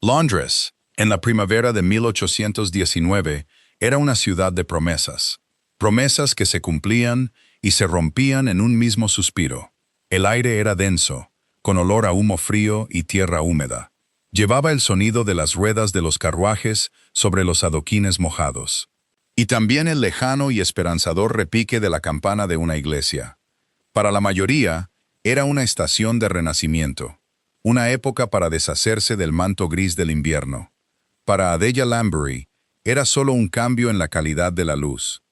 Londres, en la primavera de 1819, era una ciudad de promesas. Promesas que se cumplían y se rompían en un mismo suspiro. El aire era denso, con olor a humo frío y tierra húmeda. Llevaba el sonido de las ruedas de los carruajes sobre los adoquines mojados. Y también el lejano y esperanzador repique de la campana de una iglesia. Para la mayoría, era una estación de renacimiento, una época para deshacerse del manto gris del invierno. Para Adela Lambury, era solo un cambio en la calidad de la luz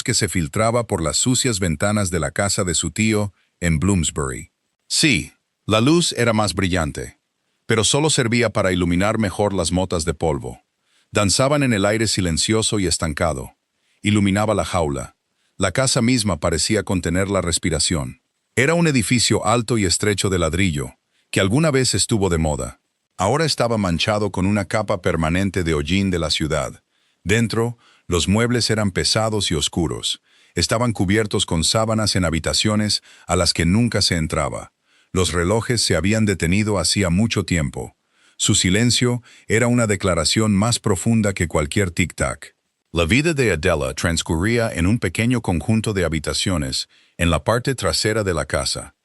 que se filtraba por las sucias ventanas de la casa de su tío en Bloomsbury. Sí, la luz era más brillante, pero solo servía para iluminar mejor las motas de polvo. Danzaban en el aire silencioso y estancado. Iluminaba la jaula. La casa misma parecía contener la respiración. Era un edificio alto y estrecho de ladrillo, que alguna vez estuvo de moda. Ahora estaba manchado con una capa permanente de hollín de la ciudad. Dentro, los muebles eran pesados y oscuros. Estaban cubiertos con sábanas en habitaciones a las que nunca se entraba. Los relojes se habían detenido hacía mucho tiempo. Su silencio era una declaración más profunda que cualquier tic-tac. La vida de Adela transcurría en un pequeño conjunto de habitaciones en la parte trasera de la casa.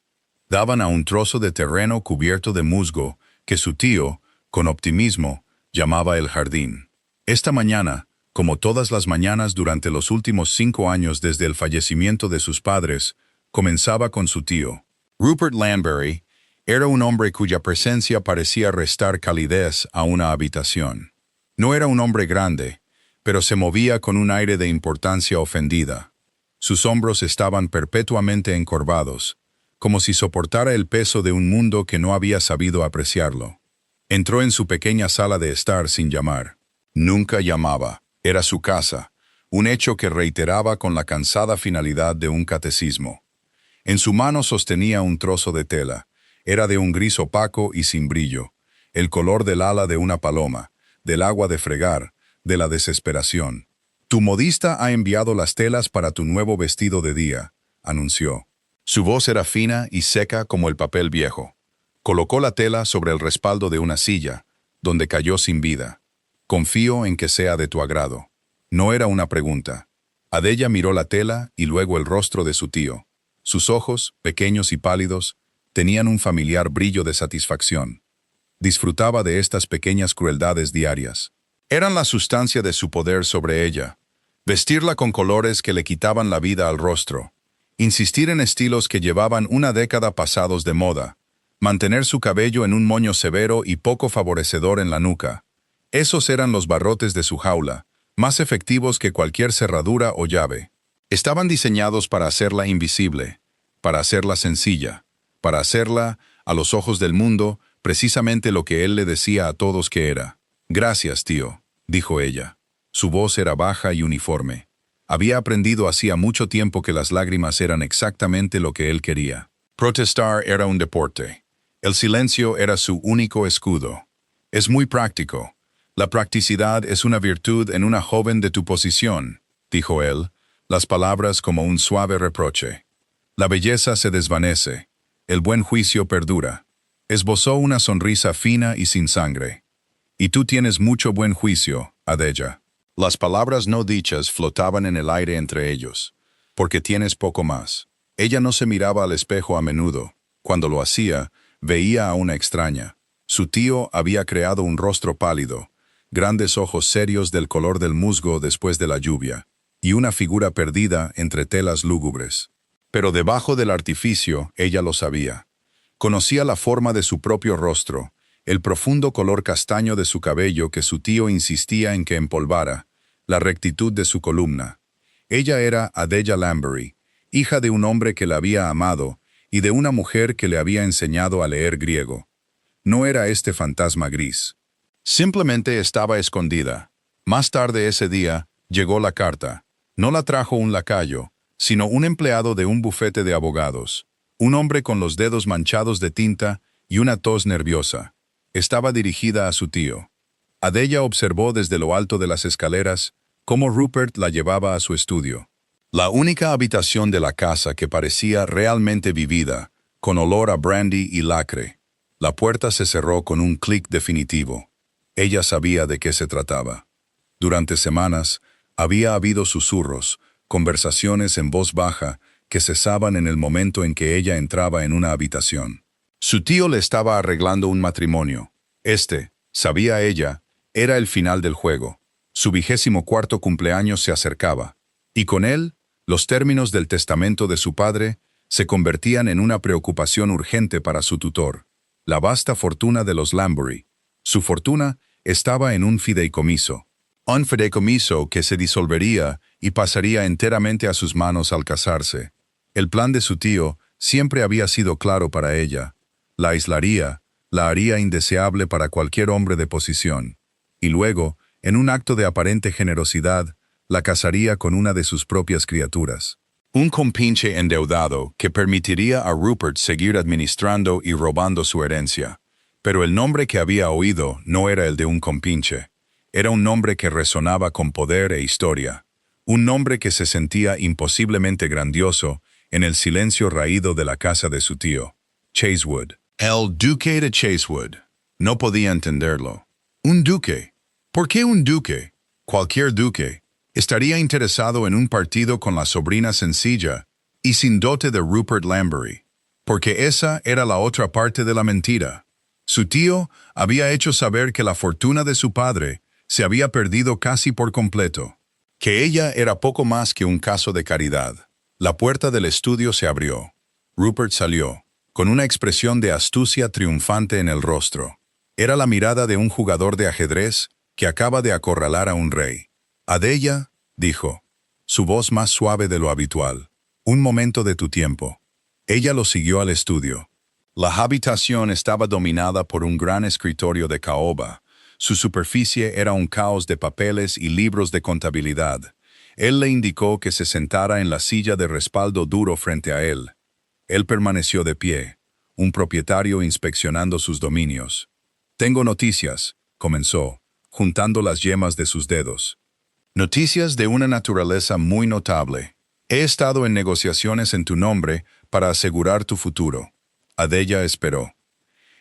Daban a un trozo de terreno cubierto de musgo que su tío, con optimismo, llamaba el jardín. Esta mañana, como todas las mañanas durante los últimos 5 años desde el fallecimiento de sus padres, comenzaba con su tío. Rupert Lambury era un hombre cuya presencia parecía restar calidez a una habitación. No era un hombre grande, pero se movía con un aire de importancia ofendida. Sus hombros estaban perpetuamente encorvados, como si soportara el peso de un mundo que no había sabido apreciarlo. Entró en su pequeña sala de estar sin llamar. Nunca llamaba. Era su casa, un hecho que reiteraba con la cansada finalidad de un catecismo. En su mano sostenía un trozo de tela. Era de un gris opaco y sin brillo, el color del ala de una paloma, del agua de fregar, de la desesperación. «Tu modista ha enviado las telas para tu nuevo vestido de día», anunció. Su voz era fina y seca como el papel viejo. Colocó la tela sobre el respaldo de una silla, donde cayó sin vida. «Confío en que sea de tu agrado». No era una pregunta. Adela miró la tela y luego el rostro de su tío. Sus ojos, pequeños y pálidos, tenían un familiar brillo de satisfacción. Disfrutaba de estas pequeñas crueldades diarias. Eran la sustancia de su poder sobre ella. Vestirla con colores que le quitaban la vida al rostro. Insistir en estilos que llevaban una década pasados de moda. Mantener su cabello en un moño severo y poco favorecedor en la nuca. Esos eran los barrotes de su jaula, más efectivos que cualquier cerradura o llave. Estaban diseñados para hacerla invisible, para hacerla sencilla, para hacerla, a los ojos del mundo, precisamente lo que él le decía a todos que era. «Gracias, tío», dijo ella. Su voz era baja y uniforme. Había aprendido hacía mucho tiempo que las lágrimas eran exactamente lo que él quería. Protestar era un deporte. El silencio era su único escudo. «Es muy práctico. La practicidad es una virtud en una joven de tu posición», dijo él, las palabras como un suave reproche. «La belleza se desvanece. El buen juicio perdura». Esbozó una sonrisa fina y sin sangre. «Y tú tienes mucho buen juicio, Adela». Las palabras no dichas flotaban en el aire entre ellos. «Porque tienes poco más». Ella no se miraba al espejo a menudo. Cuando lo hacía, veía a una extraña. Su tío había creado un rostro pálido, grandes ojos serios del color del musgo después de la lluvia, y una figura perdida entre telas lúgubres. Pero debajo del artificio, ella lo sabía. Conocía la forma de su propio rostro, el profundo color castaño de su cabello que su tío insistía en que empolvara, la rectitud de su columna. Ella era Adela Lambury, hija de un hombre que la había amado y de una mujer que le había enseñado a leer griego. No era este fantasma gris. Simplemente estaba escondida. Más tarde ese día, llegó la carta. No la trajo un lacayo, sino un empleado de un bufete de abogados. Un hombre con los dedos manchados de tinta y una tos nerviosa. Estaba dirigida a su tío. Adela observó desde lo alto de las escaleras cómo Rupert la llevaba a su estudio. La única habitación de la casa que parecía realmente vivida, con olor a brandy y lacre. La puerta se cerró con un clic definitivo. Ella sabía de qué se trataba. Durante semanas, había habido susurros, conversaciones en voz baja que cesaban en el momento en que ella entraba en una habitación. Su tío le estaba arreglando un matrimonio. Sabía ella, era el final del juego. Su 24º cumpleaños se acercaba, y con él, los términos del testamento de su padre se convertían en una preocupación urgente para su tutor, la vasta fortuna de los Lambury. Su fortuna estaba en un fideicomiso. Un fideicomiso que se disolvería y pasaría enteramente a sus manos al casarse. El plan de su tío siempre había sido claro para ella. La aislaría, la haría indeseable para cualquier hombre de posición. Y luego, en un acto de aparente generosidad, la casaría con una de sus propias criaturas. Un compinche endeudado que permitiría a Rupert seguir administrando y robando su herencia. Pero el nombre que había oído no era el de un compinche. Era un nombre que resonaba con poder e historia. Un nombre que se sentía imposiblemente grandioso en el silencio raído de la casa de su tío. Chasewood. El duque de Chasewood. No podía entenderlo. ¿Un duque? ¿Por qué un duque? Cualquier duque estaría interesado en un partido con la sobrina sencilla y sin dote de Rupert Lambury, porque esa era la otra parte de la mentira. Su tío había hecho saber que la fortuna de su padre se había perdido casi por completo, que ella era poco más que un caso de caridad. La puerta del estudio se abrió. Rupert salió, con una expresión de astucia triunfante en el rostro. Era la mirada de un jugador de ajedrez que acaba de acorralar a un rey. Adela, dijo, su voz más suave de lo habitual. Un momento de tu tiempo. Ella lo siguió al estudio. La habitación estaba dominada por un gran escritorio de caoba. Su superficie era un caos de papeles y libros de contabilidad. Él le indicó que se sentara en la silla de respaldo duro frente a él. Él permaneció de pie, un propietario inspeccionando sus dominios. Tengo noticias, comenzó, juntando las yemas de sus dedos. Noticias de una naturaleza muy notable. He estado en negociaciones en tu nombre para asegurar tu futuro. Adela esperó.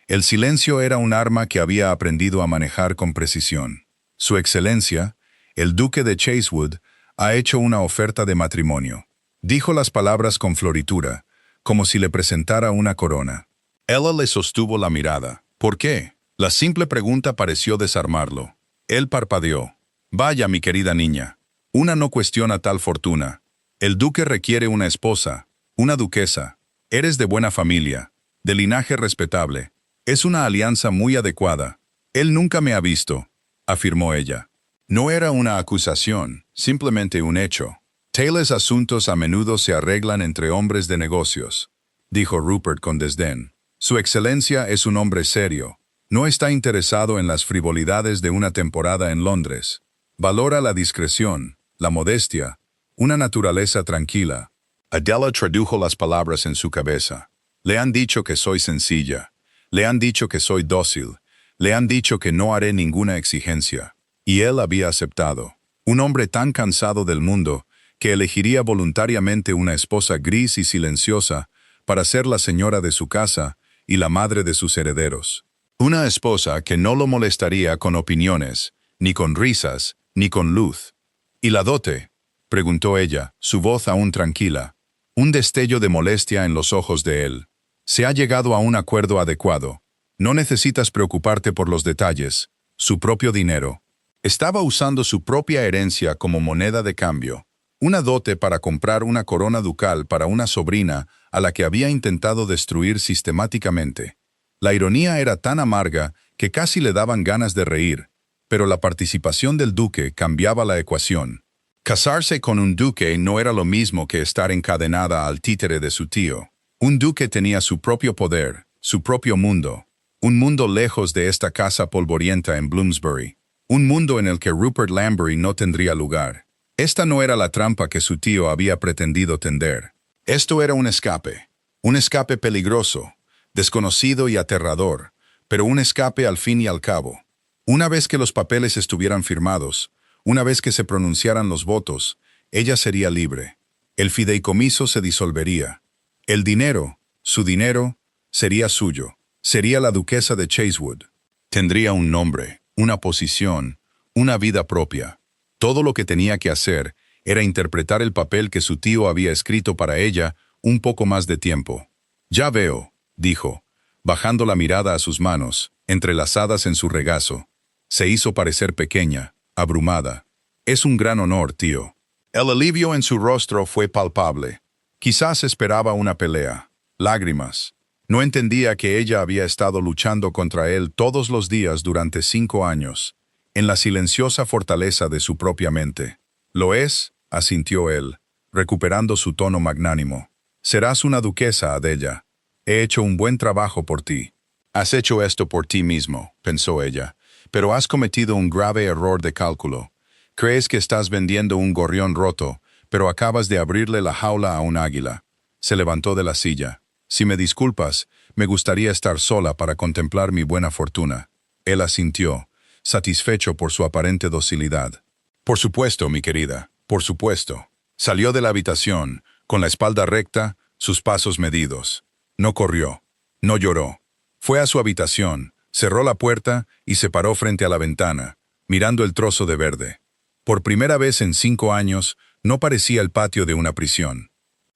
El silencio era un arma que había aprendido a manejar con precisión. Su excelencia, el duque de Chasewood, ha hecho una oferta de matrimonio. Dijo las palabras con floritura, como si le presentara una corona. Ella le sostuvo la mirada. ¿Por qué? La simple pregunta pareció desarmarlo. Él parpadeó. Vaya, mi querida niña. Una no cuestiona tal fortuna. El duque requiere una esposa, una duquesa. Eres de buena familia, de linaje respetable. Es una alianza muy adecuada. Él nunca me ha visto, afirmó ella. No era una acusación, simplemente un hecho. Tales asuntos a menudo se arreglan entre hombres de negocios, dijo Rupert con desdén. Su excelencia es un hombre serio. No está interesado en las frivolidades de una temporada en Londres. Valora la discreción, la modestia, una naturaleza tranquila. Adela tradujo las palabras en su cabeza. Le han dicho que soy sencilla. Le han dicho que soy dócil. Le han dicho que no haré ninguna exigencia. Y él había aceptado. Un hombre tan cansado del mundo que elegiría voluntariamente una esposa gris y silenciosa para ser la señora de su casa y la madre de sus herederos. Una esposa que no lo molestaría con opiniones, ni con risas, ni con luz. ¿Y la dote?, preguntó ella, su voz aún tranquila, un destello de molestia en los ojos de él. Se ha llegado a un acuerdo adecuado. No necesitas preocuparte por los detalles. Su propio dinero. Estaba usando su propia herencia como moneda de cambio. Una dote para comprar una corona ducal para una sobrina a la que había intentado destruir sistemáticamente. La ironía era tan amarga que casi le daban ganas de reír, pero la participación del duque cambiaba la ecuación. Casarse con un duque no era lo mismo que estar encadenada al títere de su tío. Un duque tenía su propio poder, su propio mundo. Un mundo lejos de esta casa polvorienta en Bloomsbury. Un mundo en el que Rupert Lambury no tendría lugar. Esta no era la trampa que su tío había pretendido tender. Esto era un escape peligroso, desconocido y aterrador, pero un escape al fin y al cabo. Una vez que los papeles estuvieran firmados, una vez que se pronunciaran los votos, ella sería libre. El fideicomiso se disolvería. El dinero, su dinero, sería suyo. Sería la duquesa de Chasewood. Tendría un nombre. una posición, una vida propia. Todo lo que tenía que hacer era interpretar el papel que su tío había escrito para ella un poco más de tiempo. «Ya veo», dijo, bajando la mirada a sus manos, entrelazadas en su regazo. Se hizo parecer pequeña, abrumada. «Es un gran honor, tío». El alivio en su rostro fue palpable. Quizás esperaba una pelea, lágrimas. No entendía que ella había estado luchando contra él todos los días durante 5 años, en la silenciosa fortaleza de su propia mente. «Lo es», asintió él, recuperando su tono magnánimo. «Serás una duquesa, Adela. He hecho un buen trabajo por ti». «Has hecho esto por ti mismo», pensó ella, «pero has cometido un grave error de cálculo. Crees que estás vendiendo un gorrión roto, pero acabas de abrirle la jaula a un águila». Se levantó de la silla. «Si me disculpas, me gustaría estar sola para contemplar mi buena fortuna». Él asintió, satisfecho por su aparente docilidad. «Por supuesto, mi querida, por supuesto». Salió de la habitación, con la espalda recta, sus pasos medidos. No corrió, no lloró. Fue a su habitación, cerró la puerta y se paró frente a la ventana, mirando el trozo de verde. Por primera vez en 5 años, no parecía el patio de una prisión.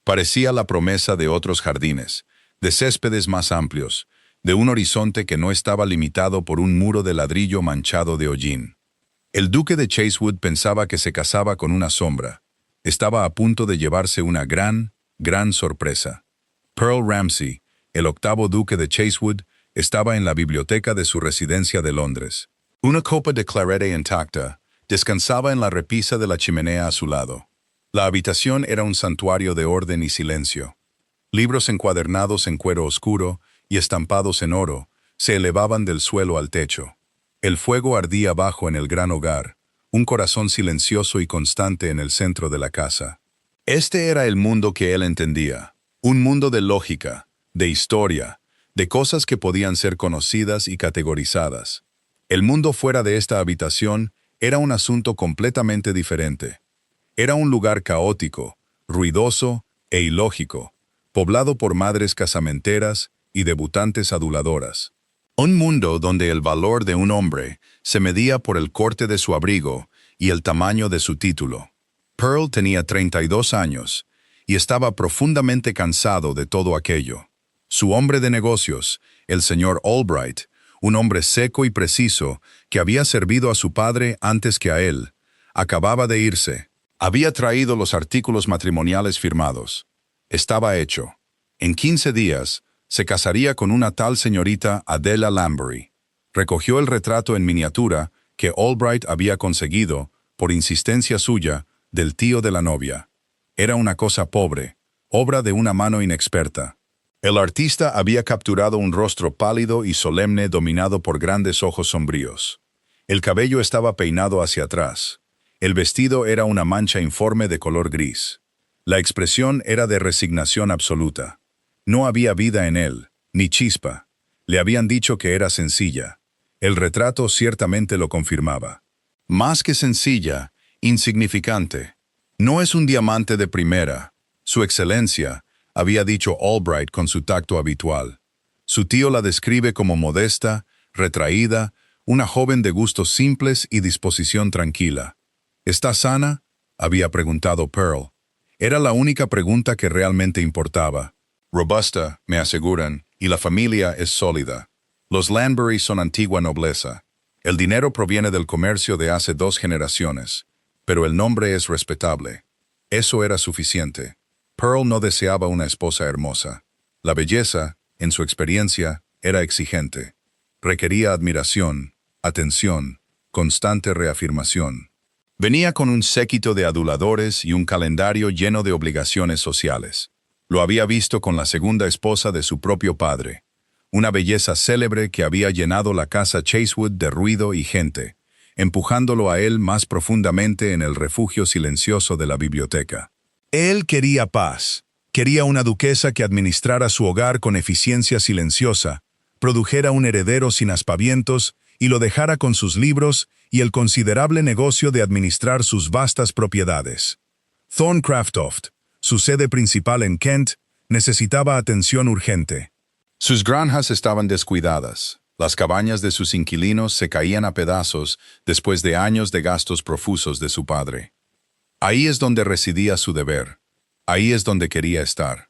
Parecía la promesa de otros jardines, de céspedes más amplios, de un horizonte que no estaba limitado por un muro de ladrillo manchado de hollín. El duque de Chasewood pensaba que se casaba con una sombra. Estaba a punto de llevarse una gran sorpresa. Pearl Ramsay, el 8º duque de Chasewood, estaba en la biblioteca de su residencia de Londres. Una copa de clarete intacta descansaba en la repisa de la chimenea a su lado. La habitación era un santuario de orden y silencio. Libros encuadernados en cuero oscuro y estampados en oro se elevaban del suelo al techo. El fuego ardía abajo en el gran hogar, un corazón silencioso y constante en el centro de la casa. Este era el mundo que él entendía, un mundo de lógica, de historia, de cosas que podían ser conocidas y categorizadas. El mundo fuera de esta habitación era un asunto completamente diferente. Era un lugar caótico, ruidoso e ilógico, poblado por madres casamenteras y debutantes aduladoras. Un mundo donde el valor de un hombre se medía por el corte de su abrigo y el tamaño de su título. Pearl tenía 32 años y estaba profundamente cansado de todo aquello. Su hombre de negocios, el señor Albright, un hombre seco y preciso que había servido a su padre antes que a él, acababa de irse. Había traído los artículos matrimoniales firmados. Estaba hecho. En 15 días, se casaría con una tal señorita Adela Lambury. Recogió el retrato en miniatura que Albright había conseguido, por insistencia suya, del tío de la novia. Era una cosa pobre, obra de una mano inexperta. El artista había capturado un rostro pálido y solemne dominado por grandes ojos sombríos. El cabello estaba peinado hacia atrás. El vestido era una mancha informe de color gris. La expresión era de resignación absoluta. No había vida en él, ni chispa. Le habían dicho que era sencilla. El retrato ciertamente lo confirmaba. Más que sencilla, insignificante. No es un diamante de primera. Su excelencia, había dicho Albright con su tacto habitual. Su tío la describe como modesta, retraída, una joven de gustos simples y disposición tranquila. ¿Está sana?, había preguntado Pearl. Era la única pregunta que realmente importaba. Robusta, me aseguran, y la familia es sólida. Los Lambury son antigua nobleza. El dinero proviene del comercio de hace 2 generaciones, pero el nombre es respetable. Eso era suficiente. Pearl no deseaba una esposa hermosa. La belleza, en su experiencia, era exigente. Requería admiración, atención, constante reafirmación. Venía con un séquito de aduladores y un calendario lleno de obligaciones sociales. Lo había visto con la segunda esposa de su propio padre, una belleza célebre que había llenado la casa Chasewood de ruido y gente, empujándolo a él más profundamente en el refugio silencioso de la biblioteca. Él quería paz, quería una duquesa que administrara su hogar con eficiencia silenciosa, produjera un heredero sin aspavientos y lo dejara con sus libros y el considerable negocio de administrar sus vastas propiedades. Thorncraft, su sede principal en Kent, necesitaba atención urgente. Sus granjas estaban descuidadas, Las cabañas de sus inquilinos se caían a pedazos después de años de gastos profusos de su padre. Ahí es donde residía su deber. Ahí es donde quería estar.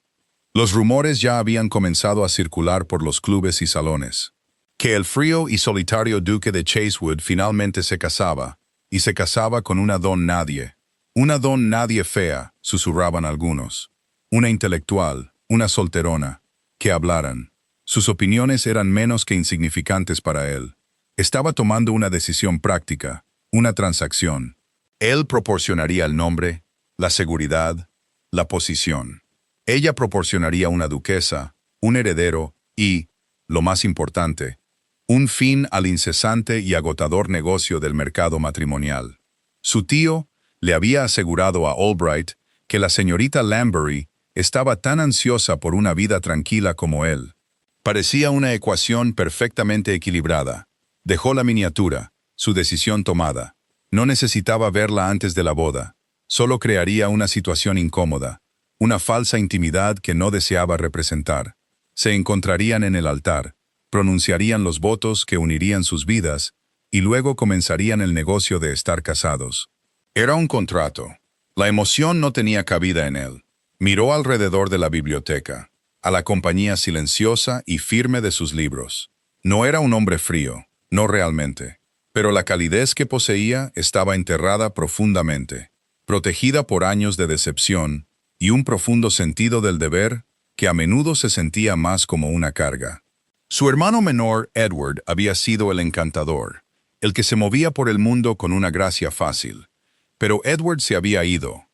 Los rumores ya habían comenzado a circular por los clubes y salones. Que el frío y solitario duque de Chasewood finalmente se casaba, y se casaba con una don nadie. Una don nadie fea, susurraban algunos. Una intelectual, una solterona. Que hablaran. Sus opiniones eran menos que insignificantes para él. Estaba tomando una decisión práctica, una transacción. Él proporcionaría el nombre, la seguridad, la posición. Ella proporcionaría una duquesa, un heredero y, lo más importante, un fin al incesante y agotador negocio del mercado matrimonial. Su tío le había asegurado a Albright que la señorita Lambury estaba tan ansiosa por una vida tranquila como él. Parecía una ecuación perfectamente equilibrada. Dejó la miniatura, su decisión tomada. No necesitaba verla antes de la boda. Solo crearía una situación incómoda, una falsa intimidad que no deseaba representar. Se encontrarían en el altar, pronunciarían los votos que unirían sus vidas y luego comenzarían el negocio de estar casados. Era un contrato. La emoción no tenía cabida en él. Miró alrededor de la biblioteca, a la compañía silenciosa y firme de sus libros. No era un hombre frío, no realmente, pero la calidez que poseía estaba enterrada profundamente, protegida por años de decepción y un profundo sentido del deber que a menudo se sentía más como una carga. Su hermano menor, Edward, había sido el encantador, el que se movía por el mundo con una gracia fácil. Pero Edward se había ido,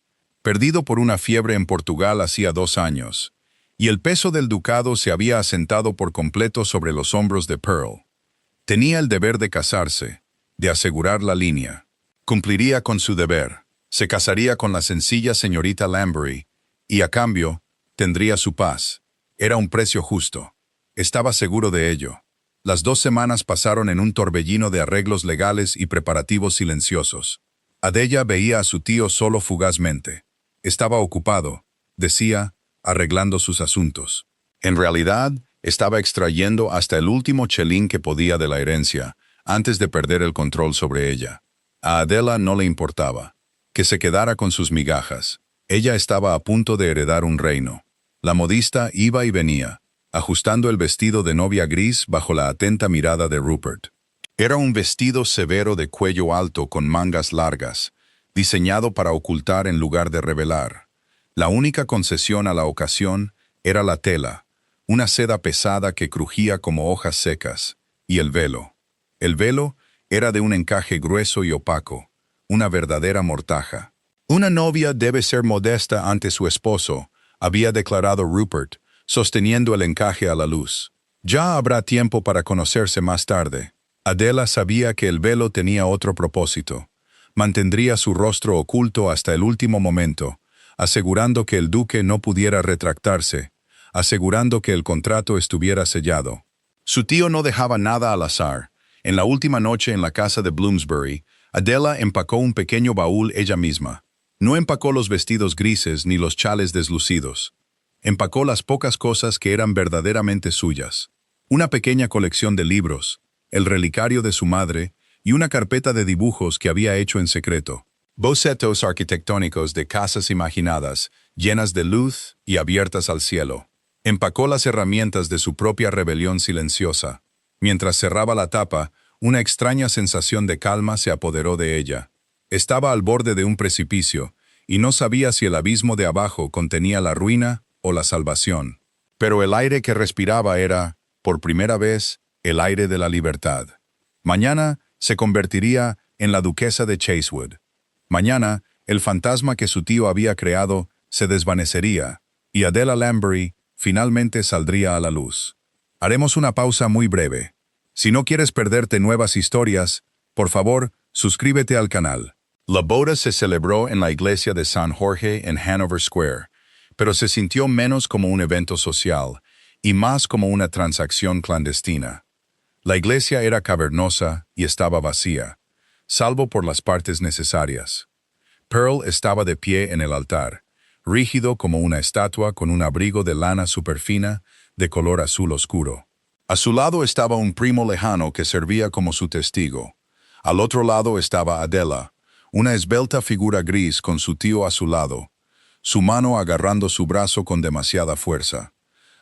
perdido por una fiebre en Portugal hacía 2 años, y el peso del ducado se había asentado por completo sobre los hombros de Pearl. Tenía el deber de casarse, de asegurar la línea. Cumpliría con su deber, se casaría con la sencilla señorita Lambury, y a cambio, tendría su paz. Era un precio justo. Estaba seguro de ello. Las 2 semanas pasaron en un torbellino de arreglos legales y preparativos silenciosos. Adela veía a su tío solo fugazmente. Estaba ocupado, decía, arreglando sus asuntos. En realidad, estaba extrayendo hasta el último chelín que podía de la herencia, antes de perder el control sobre ella. A Adela no le importaba. Que se quedara con sus migajas. Ella estaba a punto de heredar un reino. La modista iba y venía, ajustando el vestido de novia gris bajo la atenta mirada de Rupert. Era un vestido severo de cuello alto con mangas largas, diseñado para ocultar en lugar de revelar. La única concesión a la ocasión era la tela, una seda pesada que crujía como hojas secas, y el velo. El velo era de un encaje grueso y opaco, una verdadera mortaja. Una novia debe ser modesta ante su esposo, había declarado Rupert, sosteniendo el encaje a la luz. Ya habrá tiempo para conocerse más tarde. Adela sabía que el velo tenía otro propósito. Mantendría su rostro oculto hasta el último momento, asegurando que el duque no pudiera retractarse, asegurando que el contrato estuviera sellado. Su tío no dejaba nada al azar. En la última noche en la casa de Bloomsbury, Adela empacó un pequeño baúl ella misma. No empacó los vestidos grises ni los chales deslucidos. Empacó las pocas cosas que eran verdaderamente suyas. Una pequeña colección de libros, el relicario de su madre y una carpeta de dibujos que había hecho en secreto. Bocetos arquitectónicos de casas imaginadas, llenas de luz y abiertas al cielo. Empacó las herramientas de su propia rebelión silenciosa. Mientras cerraba la tapa, una extraña sensación de calma se apoderó de ella. Estaba al borde de un precipicio, y no sabía si el abismo de abajo contenía la ruina o la salvación. Pero el aire que respiraba era, por primera vez, el aire de la libertad. Mañana se convertiría en la duquesa de Chasewood. Mañana, el fantasma que su tío había creado se desvanecería, y Adela Lambury finalmente saldría a la luz. Haremos una pausa muy breve. Si no quieres perderte nuevas historias, por favor, suscríbete al canal. La boda se celebró en la iglesia de San Jorge en Hanover Square, pero se sintió menos como un evento social y más como una transacción clandestina. La iglesia era cavernosa y estaba vacía, salvo por las partes necesarias. Pearl estaba de pie en el altar, rígido como una estatua con un abrigo de lana superfina de color azul oscuro. A su lado estaba un primo lejano que servía como su testigo. Al otro lado estaba Adela, una esbelta figura gris con su tío a su lado, su mano agarrando su brazo con demasiada fuerza.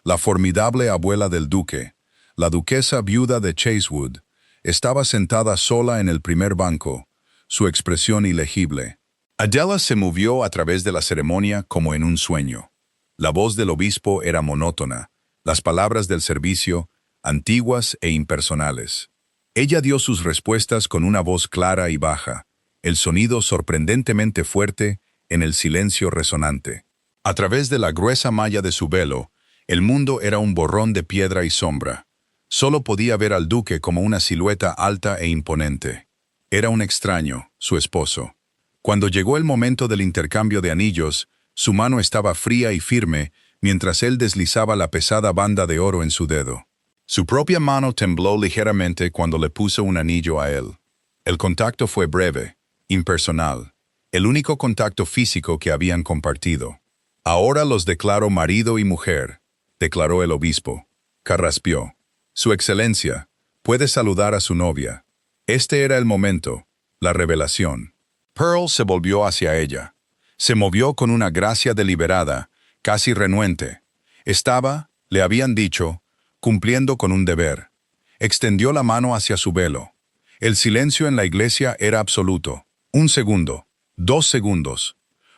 La formidable abuela del duque, la duquesa viuda de Chasewood, estaba sentada sola en el primer banco, su expresión ilegible. Adela se movió a través de la ceremonia como en un sueño. La voz del obispo era monótona, las palabras del servicio, antiguas e impersonales. Ella dio sus respuestas con una voz clara y baja, el sonido sorprendentemente fuerte en el silencio resonante. A través de la gruesa malla de su velo, el mundo era un borrón de piedra y sombra. Solo podía ver al duque como una silueta alta e imponente. Era un extraño, su esposo. Cuando llegó el momento del intercambio de anillos, su mano estaba fría y firme mientras él deslizaba la pesada banda de oro en su dedo. Su propia mano tembló ligeramente cuando le puso un anillo a él. El contacto fue breve, impersonal, el único contacto físico que habían compartido. Ahora los declaro marido y mujer, declaró el obispo. Carraspeó. Su excelencia, puede saludar a su novia. Este era el momento, la revelación. Pearl se volvió hacia ella. Se movió con una gracia deliberada, casi renuente. Estaba, le habían dicho, cumpliendo con un deber. Extendió la mano hacia su velo. El silencio en la iglesia era absoluto. 1 segundo, 2 segundos.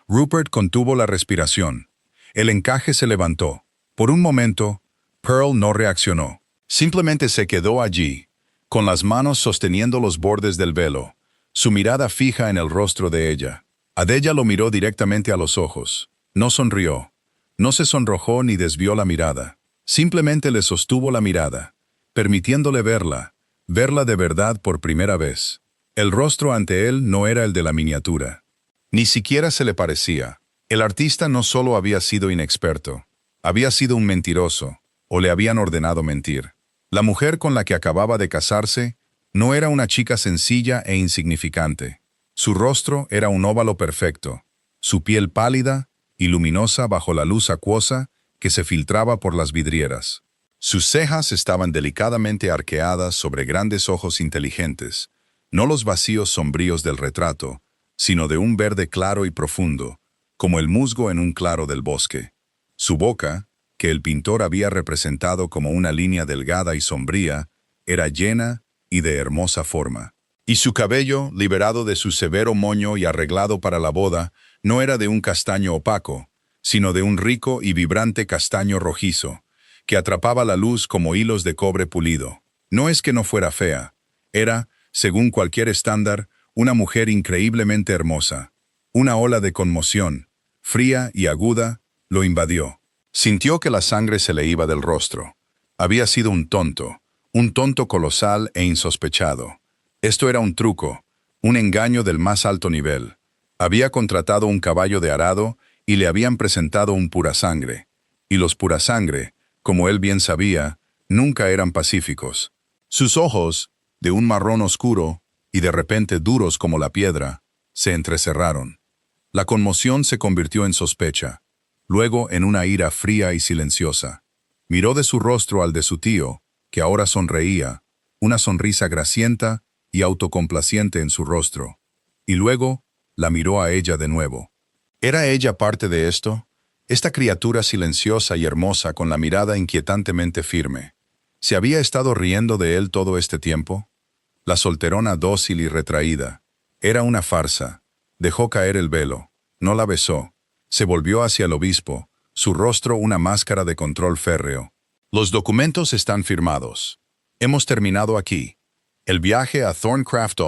Rupert contuvo la respiración. El encaje se levantó. Por un momento, Pearl no reaccionó. Simplemente se quedó allí, con las manos sosteniendo los bordes del velo, su mirada fija en el rostro de ella. Adela lo miró directamente a los ojos. No sonrió. No se sonrojó ni desvió la mirada. Simplemente le sostuvo la mirada, permitiéndole verla de verdad por primera vez. El rostro ante él no era el de la miniatura. Ni siquiera se le parecía. El artista no solo había sido inexperto, había sido un mentiroso, o le habían ordenado mentir. La mujer con la que acababa de casarse no era una chica sencilla e insignificante. Su rostro era un óvalo perfecto, su piel pálida y luminosa bajo la luz acuosa que se filtraba por las vidrieras. Sus cejas estaban delicadamente arqueadas sobre grandes ojos inteligentes, no los vacíos sombríos del retrato, sino de un verde claro y profundo, como el musgo en un claro del bosque. Su boca, que el pintor había representado como una línea delgada y sombría, era llena y de hermosa forma. Y su cabello, liberado de su severo moño y arreglado para la boda, no era de un castaño opaco, sino de un rico y vibrante castaño rojizo, que atrapaba la luz como hilos de cobre pulido. No es que no fuera fea, era, según cualquier estándar, una mujer increíblemente hermosa. Una ola de conmoción, fría y aguda, lo invadió. Sintió que la sangre se le iba del rostro. Había sido un tonto colosal e insospechado. Esto era un truco, un engaño del más alto nivel. Había contratado un caballo de arado y le habían presentado un purasangre. Y los purasangre, como él bien sabía, nunca eran pacíficos. Sus ojos, de un marrón oscuro y de repente duros como la piedra, se entrecerraron. La conmoción se convirtió en sospecha, luego en una ira fría y silenciosa. Miró de su rostro al de su tío, que ahora sonreía, una sonrisa grasienta y autocomplaciente en su rostro, y luego la miró a ella de nuevo. ¿Era ella parte de esto? Esta criatura silenciosa y hermosa con la mirada inquietantemente firme. ¿Se había estado riendo de él todo este tiempo? La solterona dócil y retraída. Era una farsa. Dejó caer el velo. No la besó. Se volvió hacia el obispo, su rostro una máscara de control férreo. Los documentos están firmados. Hemos terminado aquí. El viaje a Thorncraft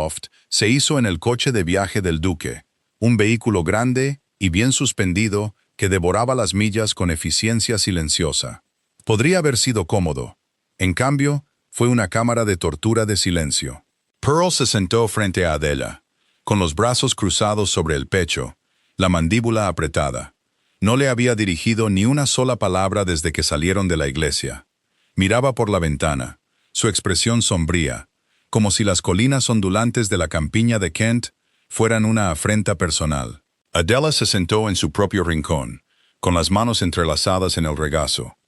se hizo en el coche de viaje del duque, un vehículo grande y bien suspendido que devoraba las millas con eficiencia silenciosa. Podría haber sido cómodo. En cambio, fue una cámara de tortura de silencio. Pearl se sentó frente a Adela, con los brazos cruzados sobre el pecho, la mandíbula apretada. No le había dirigido ni una sola palabra desde que salieron de la iglesia. Miraba por la ventana, su expresión sombría, como si las colinas ondulantes de la campiña de Kent fueran una afrenta personal. Adela se sentó en su propio rincón, con las manos entrelazadas en el regazo.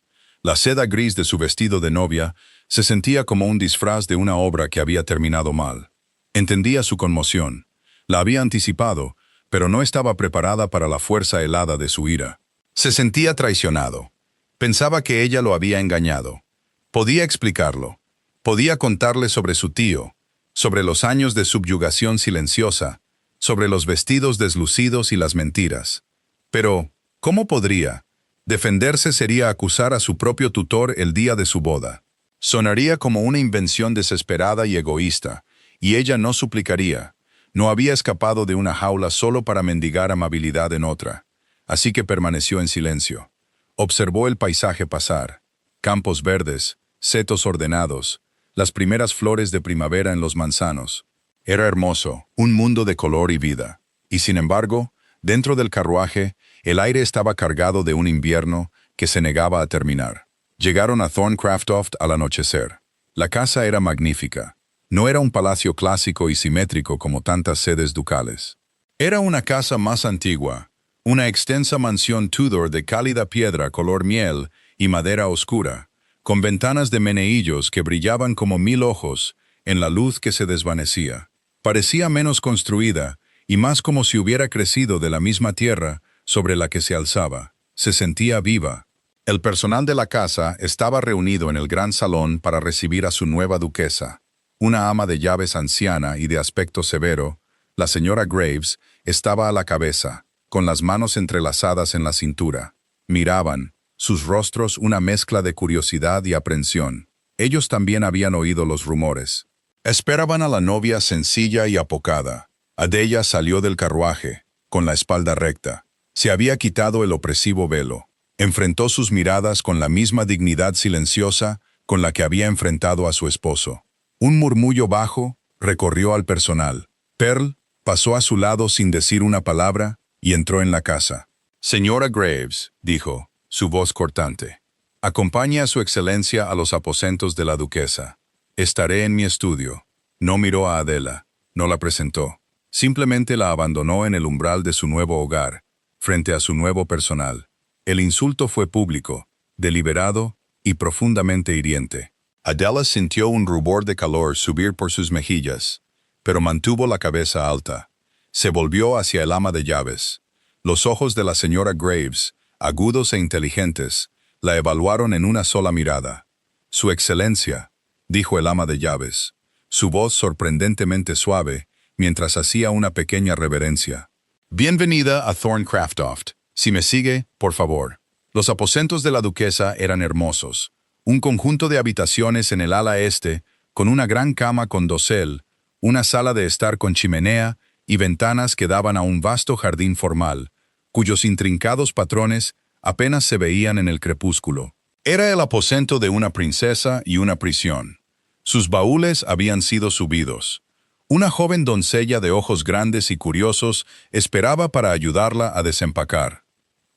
La seda gris de su vestido de novia Se sentía como un disfraz de una obra que había terminado mal. Entendía su conmoción. La había anticipado, pero no estaba preparada para la fuerza helada de su ira. Se sentía traicionado. Pensaba que ella lo había engañado. Podía explicarlo. Podía contarle sobre su tío, sobre los años de subyugación silenciosa, sobre los vestidos deslucidos y las mentiras. Pero, ¿cómo podría? Defenderse sería acusar a su propio tutor el día de su boda. Sonaría como una invención desesperada y egoísta, y ella no suplicaría. No había escapado de una jaula solo para mendigar amabilidad en otra, así que permaneció en silencio. Observó el paisaje pasar, campos verdes, setos ordenados, las primeras flores de primavera en los manzanos. Era hermoso, un mundo de color y vida. Y sin embargo, dentro del carruaje, el aire estaba cargado de un invierno que se negaba a terminar. Llegaron a Thorncraftoft al anochecer. La casa era magnífica. No era un palacio clásico y simétrico como tantas sedes ducales. Era una casa más antigua, una extensa mansión Tudor de cálida piedra color miel y madera oscura, con ventanas de meneillos que brillaban como 1000 ojos en la luz que se desvanecía. Parecía menos construida y más como si hubiera crecido de la misma tierra sobre la que se alzaba. Se sentía viva. El personal de la casa estaba reunido en el gran salón para recibir a su nueva duquesa. Una ama de llaves anciana y de aspecto severo, la señora Graves, estaba a la cabeza, con las manos entrelazadas en la cintura. Miraban, sus rostros una mezcla de curiosidad y aprensión. Ellos también habían oído los rumores. Esperaban a la novia sencilla y apocada. Adela salió del carruaje, con la espalda recta. Se había quitado el opresivo velo. Enfrentó sus miradas con la misma dignidad silenciosa con la que había enfrentado a su esposo. Un murmullo bajo recorrió al personal. Pearl pasó a su lado sin decir una palabra y entró en la casa. «Señora Graves», dijo, su voz cortante, «acompañe a su excelencia a los aposentos de la duquesa. Estaré en mi estudio». No miró a Adela, no la presentó. Simplemente la abandonó en el umbral de su nuevo hogar, frente a su nuevo personal. El insulto fue público, deliberado y profundamente hiriente. Adela sintió un rubor de calor subir por sus mejillas, pero mantuvo la cabeza alta. Se volvió hacia el ama de llaves. Los ojos de la señora Graves, agudos e inteligentes, la evaluaron en una sola mirada. «Su excelencia», dijo el ama de llaves, su voz sorprendentemente suave, mientras hacía una pequeña reverencia. «Bienvenida a Thorncraftoft. Si me sigue, por favor». Los aposentos de la duquesa eran hermosos. Un conjunto de habitaciones en el ala este, con una gran cama con dosel, una sala de estar con chimenea y ventanas que daban a un vasto jardín formal, cuyos intrincados patrones apenas se veían en el crepúsculo. Era el aposento de una princesa y una prisión. Sus baúles habían sido subidos. Una joven doncella de ojos grandes y curiosos esperaba para ayudarla a desempacar.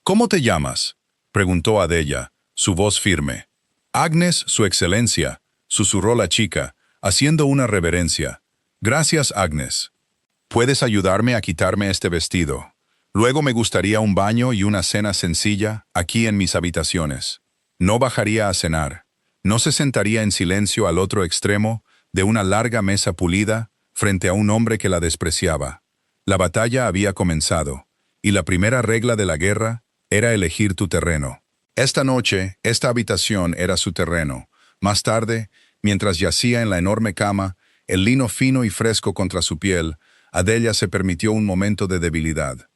«¿Cómo te llamas?», preguntó Adela, su voz firme. «Agnes, su excelencia», susurró la chica, haciendo una reverencia. «Gracias, Agnes. ¿Puedes ayudarme a quitarme este vestido? Luego me gustaría un baño y una cena sencilla aquí en mis habitaciones». No bajaría a cenar. No se sentaría en silencio al otro extremo de una larga mesa pulida frente a un hombre que la despreciaba. La batalla había comenzado, y la primera regla de la guerra era elegir tu terreno. Esta noche, esta habitación era su terreno. Más tarde, mientras yacía en la enorme cama, el lino fino y fresco contra su piel, Adela se permitió un momento de debilidad.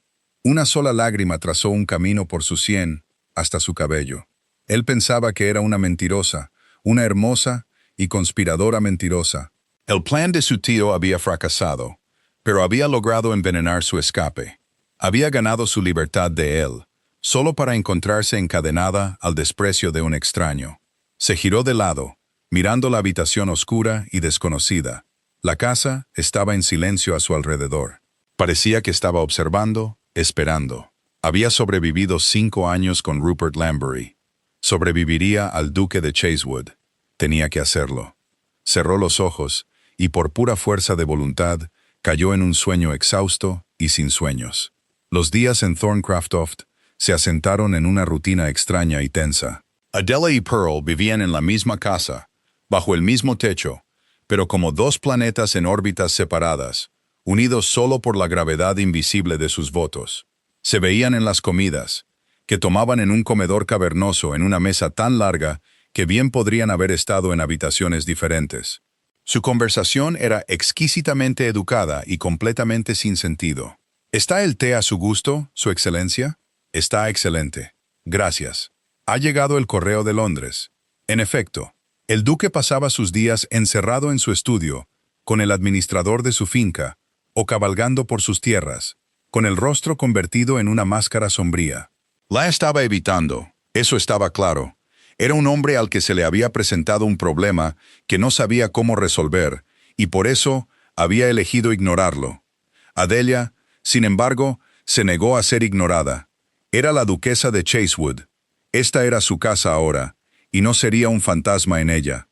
Una sola lágrima trazó un camino por su sien hasta su cabello. Él pensaba que era una mentirosa, una hermosa y conspiradora mentirosa. El plan de su tío había fracasado, pero había logrado envenenar su escape. Había ganado su libertad de él, solo para encontrarse encadenada al desprecio de un extraño. Se giró de lado, mirando la habitación oscura y desconocida. La casa estaba en silencio a su alrededor. Parecía que estaba observando, esperando. Había sobrevivido 5 años con Rupert Lambury. Sobreviviría al duque de Chasewood. Tenía que hacerlo. Cerró los ojos y por pura fuerza de voluntad cayó en un sueño exhausto y sin sueños. Los días en Thorncraftoft se asentaron en una rutina extraña y tensa. Adela y Pearl vivían en la misma casa, bajo el mismo techo, pero como dos planetas en órbitas separadas, unidos solo por la gravedad invisible de sus votos. Se veían en las comidas, que tomaban en un comedor cavernoso en una mesa tan larga que bien podrían haber estado en habitaciones diferentes. Su conversación era exquisitamente educada y completamente sin sentido. ¿Está el té a su gusto, Su Excelencia? Está excelente. Gracias. Ha llegado el correo de Londres. En efecto, el duque pasaba sus días encerrado en su estudio, con el administrador de su finca, o cabalgando por sus tierras, con el rostro convertido en una máscara sombría. La estaba evitando, eso estaba claro. Era un hombre al que se le había presentado un problema que no sabía cómo resolver, y por eso había elegido ignorarlo. Adelia, sin embargo, se negó a ser ignorada. Era la duquesa de Chasewood. Esta era su casa ahora, y no sería un fantasma en ella.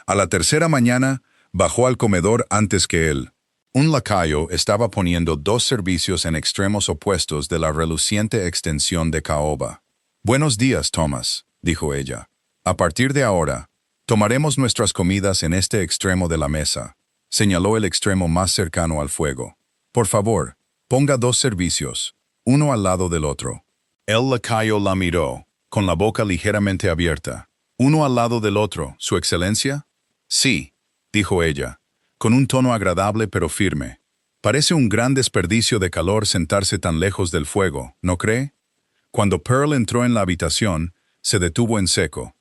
A la tercera mañana, bajó al comedor antes que él. Un lacayo estaba poniendo dos servicios en extremos opuestos de la reluciente extensión de caoba. «Buenos días, Thomas», dijo ella. «A partir de ahora, tomaremos nuestras comidas en este extremo de la mesa», señaló el extremo más cercano al fuego. «Por favor, ponga dos servicios, uno al lado del otro». El lacayo la miró, con la boca ligeramente abierta. «¿Uno al lado del otro, Su Excelencia?» «Sí», dijo ella, con un tono agradable pero firme. «Parece un gran desperdicio de calor sentarse tan lejos del fuego, ¿no cree?» Cuando Pearl entró en la habitación, se detuvo en seco.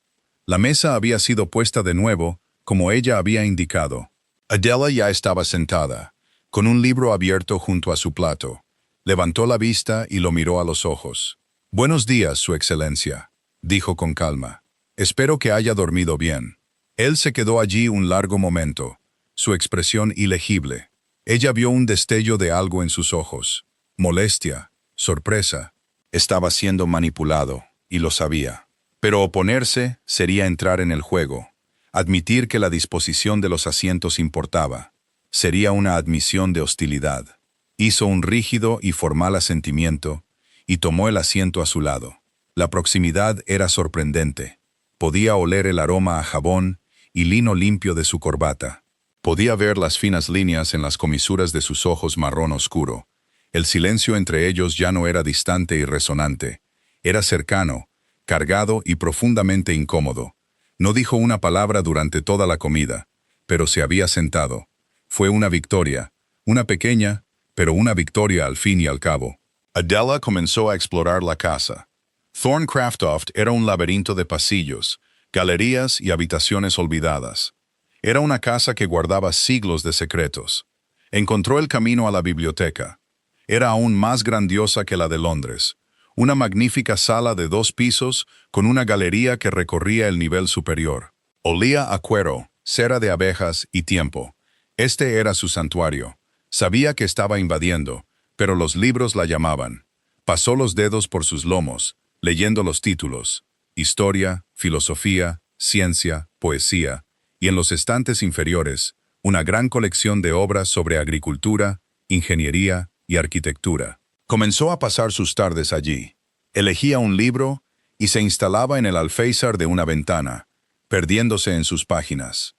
La mesa había sido puesta de nuevo, como ella había indicado. Adela ya estaba sentada, con un libro abierto junto a su plato. Levantó la vista y lo miró a los ojos. «Buenos días, Su Excelencia», dijo con calma. «Espero que haya dormido bien». Él se quedó allí un largo momento, su expresión ilegible. Ella vio un destello de algo en sus ojos. Molestia, sorpresa. Estaba siendo manipulado, y lo sabía. Pero oponerse sería entrar en el juego. Admitir que la disposición de los asientos importaba. Sería una admisión de hostilidad. Hizo un rígido y formal asentimiento, y tomó el asiento a su lado. La proximidad era sorprendente. Podía oler el aroma a jabón y lino limpio de su corbata. Podía ver las finas líneas en las comisuras de sus ojos marrón oscuro. El silencio entre ellos ya no era distante y resonante. Era cercano, cargado y profundamente incómodo. No dijo una palabra durante toda la comida, pero se había sentado. Fue una victoria, una pequeña, pero una victoria al fin y al cabo. Adela comenzó a explorar la casa. Thorncraftoft era un laberinto de pasillos, galerías y habitaciones olvidadas. Era una casa que guardaba siglos de secretos. Encontró el camino a la biblioteca. Era aún más grandiosa que la de Londres. Una magnífica sala de 2 pisos con una galería que recorría el nivel superior. Olía a cuero, cera de abejas y tiempo. Este era su santuario. Sabía que estaba invadiendo, pero los libros la llamaban. Pasó los dedos por sus lomos, leyendo los títulos: historia, filosofía, ciencia, poesía, y en los estantes inferiores, una gran colección de obras sobre agricultura, ingeniería y arquitectura. Comenzó a pasar sus tardes allí. Elegía un libro y se instalaba en el alféizar de una ventana, perdiéndose en sus páginas.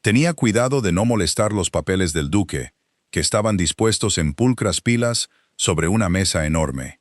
Tenía cuidado de no molestar los papeles del duque, que estaban dispuestos en pulcras pilas sobre una mesa enorme.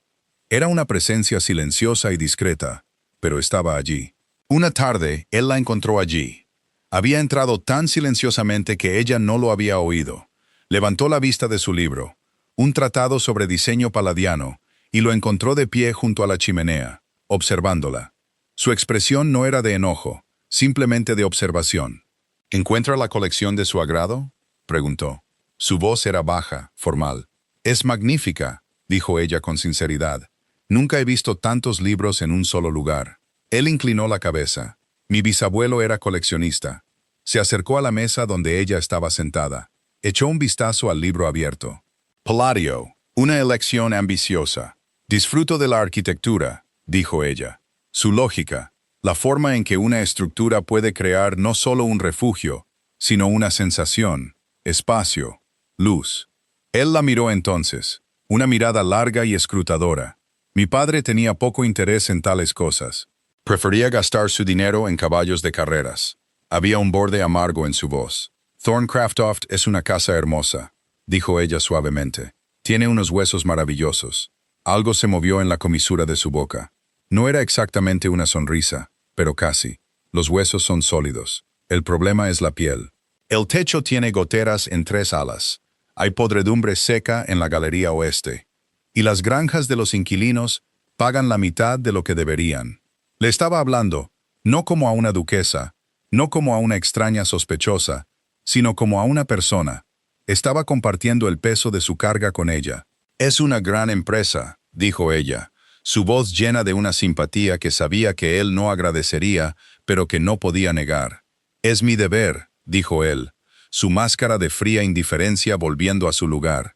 Era una presencia silenciosa y discreta, pero estaba allí. Una tarde, él la encontró allí. Había entrado tan silenciosamente que ella no lo había oído. Levantó la vista de su libro, un tratado sobre diseño paladiano, y lo encontró de pie junto a la chimenea, observándola. Su expresión no era de enojo, simplemente de observación. ¿Encuentra la colección de su agrado?, preguntó. Su voz era baja, formal. «Es magnífica», dijo ella con sinceridad. «Nunca he visto tantos libros en un solo lugar». Él inclinó la cabeza. Mi bisabuelo era coleccionista. Se acercó a la mesa donde ella estaba sentada. Echó un vistazo al libro abierto. «Palladio, una elección ambiciosa. Disfruto de la arquitectura», dijo ella. Su lógica, la forma en que una estructura puede crear no solo un refugio, sino una sensación, espacio, luz. Él la miró entonces, una mirada larga y escrutadora. Mi padre tenía poco interés en tales cosas. Prefería gastar su dinero en caballos de carreras. Había un borde amargo en su voz. Thorncraftoft es una casa hermosa, dijo ella suavemente. Tiene unos huesos maravillosos. Algo se movió en la comisura de su boca. No era exactamente una sonrisa, pero casi. Los huesos son sólidos. El problema es la piel. El techo tiene goteras en 3 alas. Hay podredumbre seca en la galería oeste. Y las granjas de los inquilinos pagan la mitad de lo que deberían. Le estaba hablando, no como a una duquesa, no como a una extraña sospechosa, sino como a una persona. Estaba compartiendo el peso de su carga con ella. Es una gran empresa, dijo ella, su voz llena de una simpatía que sabía que él no agradecería, pero que no podía negar. Es mi deber, dijo él, su máscara de fría indiferencia volviendo a su lugar.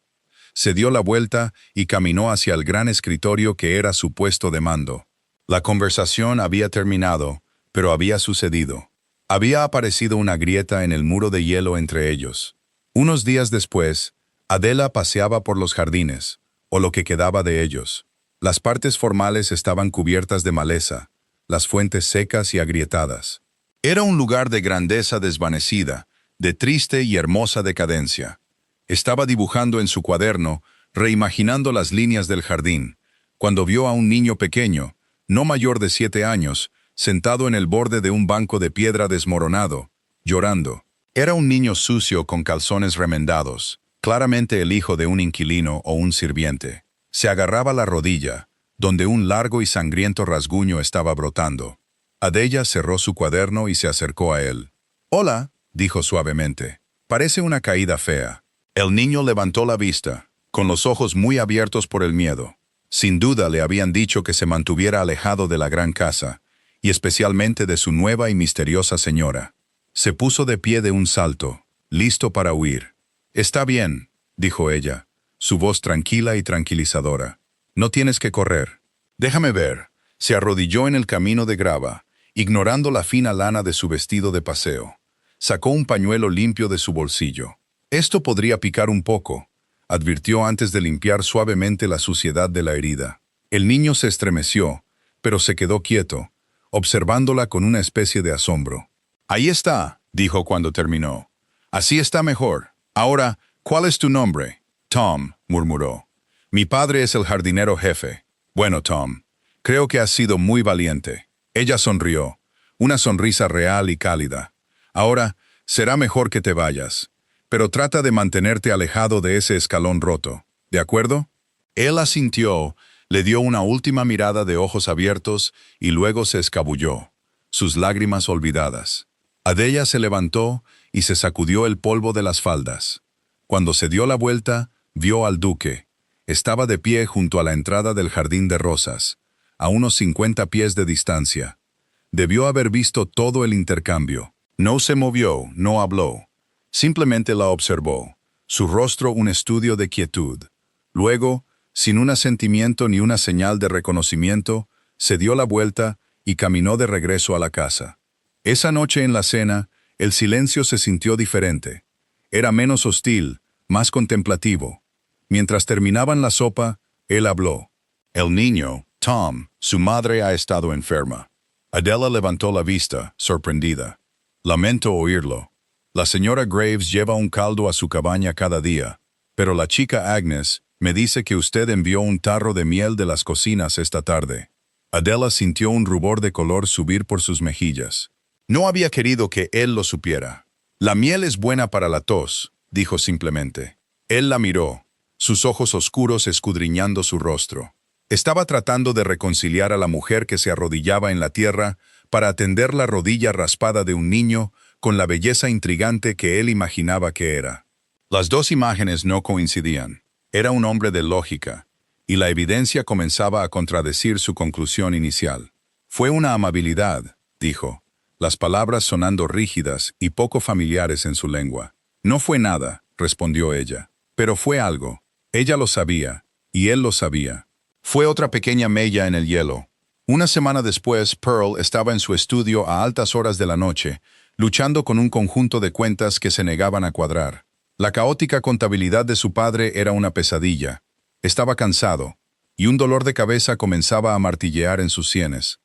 Se dio la vuelta y caminó hacia el gran escritorio que era su puesto de mando. La conversación había terminado, pero había sucedido. Había aparecido una grieta en el muro de hielo entre ellos. Unos días después, Adela paseaba por los jardines, o lo que quedaba de ellos. Las partes formales estaban cubiertas de maleza, las fuentes secas y agrietadas. Era un lugar de grandeza desvanecida, de triste y hermosa decadencia. Estaba dibujando en su cuaderno, reimaginando las líneas del jardín, cuando vio a un niño pequeño, no mayor de 7 años, sentado en el borde de un banco de piedra desmoronado, llorando. Era un niño sucio con calzones remendados, claramente el hijo de un inquilino o un sirviente. Se agarraba la rodilla, donde un largo y sangriento rasguño estaba brotando. Adela cerró su cuaderno y se acercó a él. «Hola», dijo suavemente. «Parece una caída fea». El niño levantó la vista, con los ojos muy abiertos por el miedo. Sin duda le habían dicho que se mantuviera alejado de la gran casa, y especialmente de su nueva y misteriosa señora. Se puso de pie de un salto, listo para huir. «Está bien», dijo ella, su voz tranquila y tranquilizadora. «No tienes que correr. Déjame ver». Se arrodilló en el camino de grava, ignorando la fina lana de su vestido de paseo. Sacó un pañuelo limpio de su bolsillo. «Esto podría picar un poco», advirtió antes de limpiar suavemente la suciedad de la herida. El niño se estremeció, pero se quedó quieto, observándola con una especie de asombro. «Ahí está», dijo cuando terminó. «Así está mejor. Ahora, ¿cuál es tu nombre?» «Tom», murmuró. «Mi padre es el jardinero jefe». «Bueno, Tom, creo que has sido muy valiente». Ella sonrió, una sonrisa real y cálida. «Ahora, será mejor que te vayas. Pero trata de mantenerte alejado de ese escalón roto. ¿De acuerdo?» Él asintió, le dio una última mirada de ojos abiertos y luego se escabulló, sus lágrimas olvidadas. Adela se levantó y se sacudió el polvo de las faldas. Cuando se dio la vuelta, vio al duque. Estaba de pie junto a la entrada del jardín de rosas, a unos 50 pies de distancia. Debió haber visto todo el intercambio. No se movió, no habló. Simplemente la observó, su rostro un estudio de quietud. Luego, sin un asentimiento ni una señal de reconocimiento, se dio la vuelta y caminó de regreso a la casa. Esa noche en la cena, el silencio se sintió diferente. Era menos hostil, más contemplativo. Mientras terminaban la sopa, él habló. «El niño, Tom, su madre ha estado enferma». Adela levantó la vista, sorprendida. «Lamento oírlo. La señora Graves lleva un caldo a su cabaña cada día, pero la chica Agnes me dice que usted envió un tarro de miel de las cocinas esta tarde». Adela sintió un rubor de color subir por sus mejillas. No había querido que él lo supiera. «La miel es buena para la tos», dijo simplemente. Él la miró, sus ojos oscuros escudriñando su rostro. Estaba tratando de reconciliar a la mujer que se arrodillaba en la tierra para atender la rodilla raspada de un niño con la belleza intrigante que él imaginaba que era. Las dos imágenes no coincidían. Era un hombre de lógica, y la evidencia comenzaba a contradecir su conclusión inicial. «Fue una amabilidad», dijo, las palabras sonando rígidas y poco familiares en su lengua. «No fue nada», respondió ella, «pero fue algo». Ella lo sabía, y él lo sabía. Fue otra pequeña mella en el hielo. Una semana después, Pearl estaba en su estudio a altas horas de la noche, luchando con un conjunto de cuentas que se negaban a cuadrar. La caótica contabilidad de su padre era una pesadilla. Estaba cansado, y un dolor de cabeza comenzaba a martillear en sus sienes.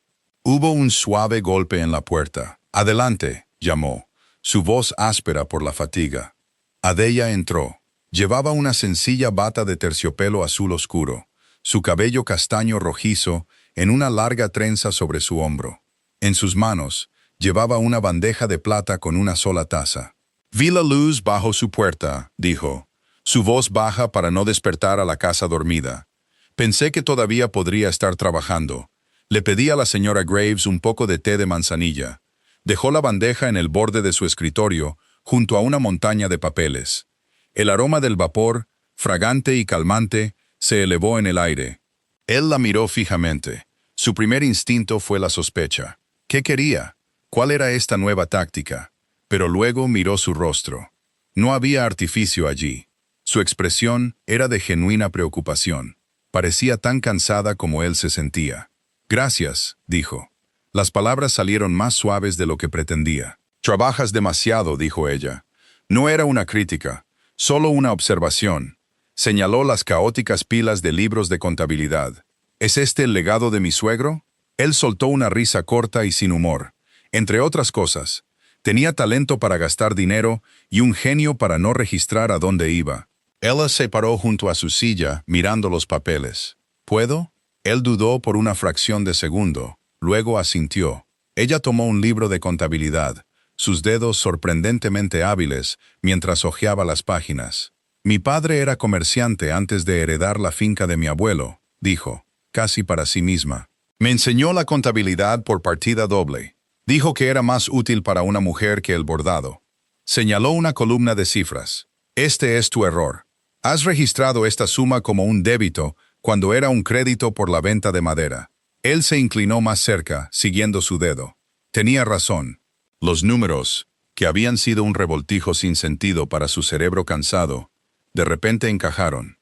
Hubo un suave golpe en la puerta. «Adelante», llamó, su voz áspera por la fatiga. Adella entró. Llevaba una sencilla bata de terciopelo azul oscuro, su cabello castaño rojizo en una larga trenza sobre su hombro. En sus manos, llevaba una bandeja de plata con una sola taza. Vi la luz bajo su puerta, dijo, su voz baja para no despertar a la casa dormida. Pensé que todavía podría estar trabajando. Le pedí a la señora Graves un poco de té de manzanilla. Dejó la bandeja en el borde de su escritorio, junto a una montaña de papeles. El aroma del vapor, fragante y calmante, se elevó en el aire. Él la miró fijamente. Su primer instinto fue la sospecha. ¿Qué quería? ¿Cuál era esta nueva táctica? Pero luego miró su rostro. No había artificio allí. Su expresión era de genuina preocupación. Parecía tan cansada como él se sentía. Gracias, dijo. Las palabras salieron más suaves de lo que pretendía. Trabajas demasiado, dijo ella. No era una crítica, solo una observación. Señaló las caóticas pilas de libros de contabilidad. ¿Es este el legado de mi suegro? Él soltó una risa corta y sin humor. Entre otras cosas, tenía talento para gastar dinero y un genio para no registrar a dónde iba. Ella se paró junto a su silla, mirando los papeles. ¿Puedo? Él dudó por una fracción de segundo, luego asintió. Ella tomó un libro de contabilidad, sus dedos sorprendentemente hábiles, mientras hojeaba las páginas. Mi padre era comerciante antes de heredar la finca de mi abuelo, dijo, casi para sí misma. Me enseñó la contabilidad por partida doble. Dijo que era más útil para una mujer que el bordado. Señaló una columna de cifras. Este es tu error. Has registrado esta suma como un débito cuando era un crédito por la venta de madera. Él se inclinó más cerca, siguiendo su dedo. Tenía razón. Los números, que habían sido un revoltijo sin sentido para su cerebro cansado, de repente encajaron.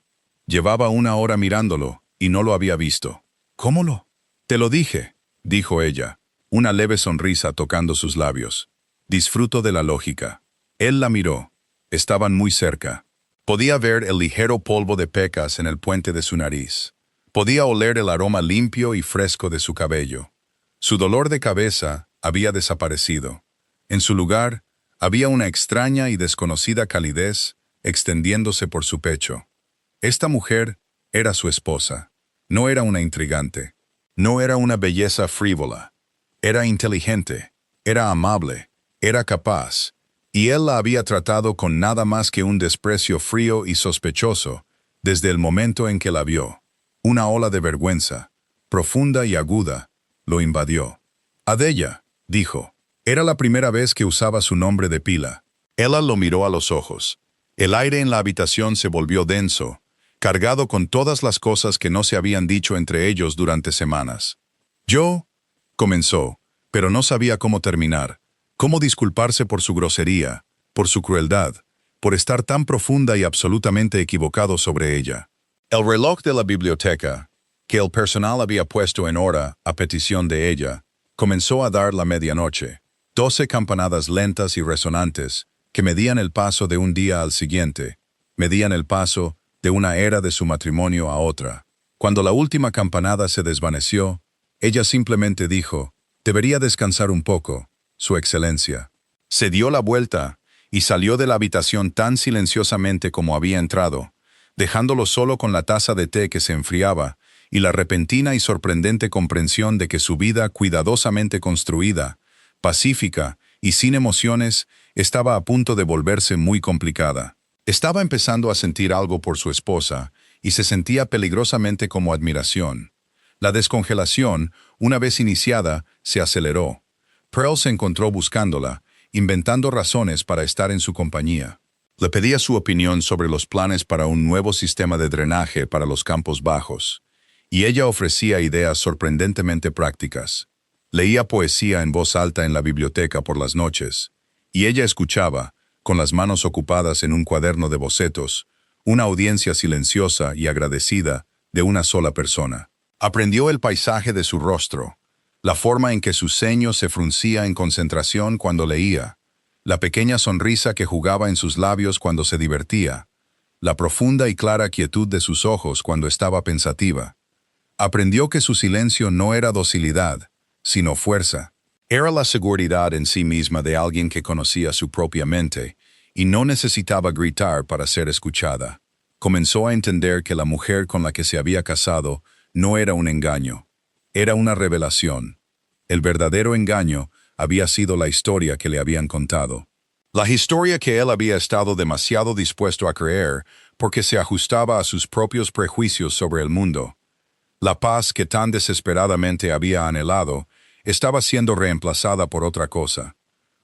Llevaba una hora mirándolo y no lo había visto. ¿Cómo lo? Te lo dije, dijo ella, una leve sonrisa tocando sus labios. Disfruto de la lógica. Él la miró. Estaban muy cerca. Podía ver el ligero polvo de pecas en el puente de su nariz. Podía oler el aroma limpio y fresco de su cabello. Su dolor de cabeza había desaparecido. En su lugar, había una extraña y desconocida calidez extendiéndose por su pecho. Esta mujer era su esposa. No era una intrigante. No era una belleza frívola. Era inteligente. Era amable. Era capaz. Y él la había tratado con nada más que un desprecio frío y sospechoso desde el momento en que la vio. Una ola de vergüenza, profunda y aguda, lo invadió. Adella, dijo. Era la primera vez que usaba su nombre de pila. Ella lo miró a los ojos. El aire en la habitación se volvió denso, cargado con todas las cosas que no se habían dicho entre ellos durante semanas. Yo, comenzó, pero no sabía cómo terminar. Cómo disculparse por su grosería, por su crueldad, por estar tan profunda y absolutamente equivocado sobre ella. El reloj de la biblioteca, que el personal había puesto en hora a petición de ella, comenzó a dar la medianoche. 12 campanadas lentas y resonantes que medían el paso de un día al siguiente, medían el paso de una era de su matrimonio a otra. Cuando la última campanada se desvaneció, ella simplemente dijo, «Debería descansar un poco, Su Excelencia». Se dio la vuelta y salió de la habitación tan silenciosamente como había entrado, dejándolo solo con la taza de té que se enfriaba y la repentina y sorprendente comprensión de que su vida cuidadosamente construida, pacífica y sin emociones, estaba a punto de volverse muy complicada. Estaba empezando a sentir algo por su esposa y se sentía peligrosamente como admiración. La descongelación, una vez iniciada, se aceleró. Pearl se encontró buscándola, inventando razones para estar en su compañía. Le pedía su opinión sobre los planes para un nuevo sistema de drenaje para los campos bajos, y ella ofrecía ideas sorprendentemente prácticas. Leía poesía en voz alta en la biblioteca por las noches, y ella escuchaba, con las manos ocupadas en un cuaderno de bocetos, una audiencia silenciosa y agradecida de una sola persona. Aprendió el paisaje de su rostro, la forma en que su ceño se fruncía en concentración cuando leía, la pequeña sonrisa que jugaba en sus labios cuando se divertía, la profunda y clara quietud de sus ojos cuando estaba pensativa. Aprendió que su silencio no era docilidad, sino fuerza. Era la seguridad en sí misma de alguien que conocía su propia mente y no necesitaba gritar para ser escuchada. Comenzó a entender que la mujer con la que se había casado no era un engaño, era una revelación. El verdadero engaño había sido la historia que le habían contado. La historia que él había estado demasiado dispuesto a creer porque se ajustaba a sus propios prejuicios sobre el mundo. La paz que tan desesperadamente había anhelado estaba siendo reemplazada por otra cosa.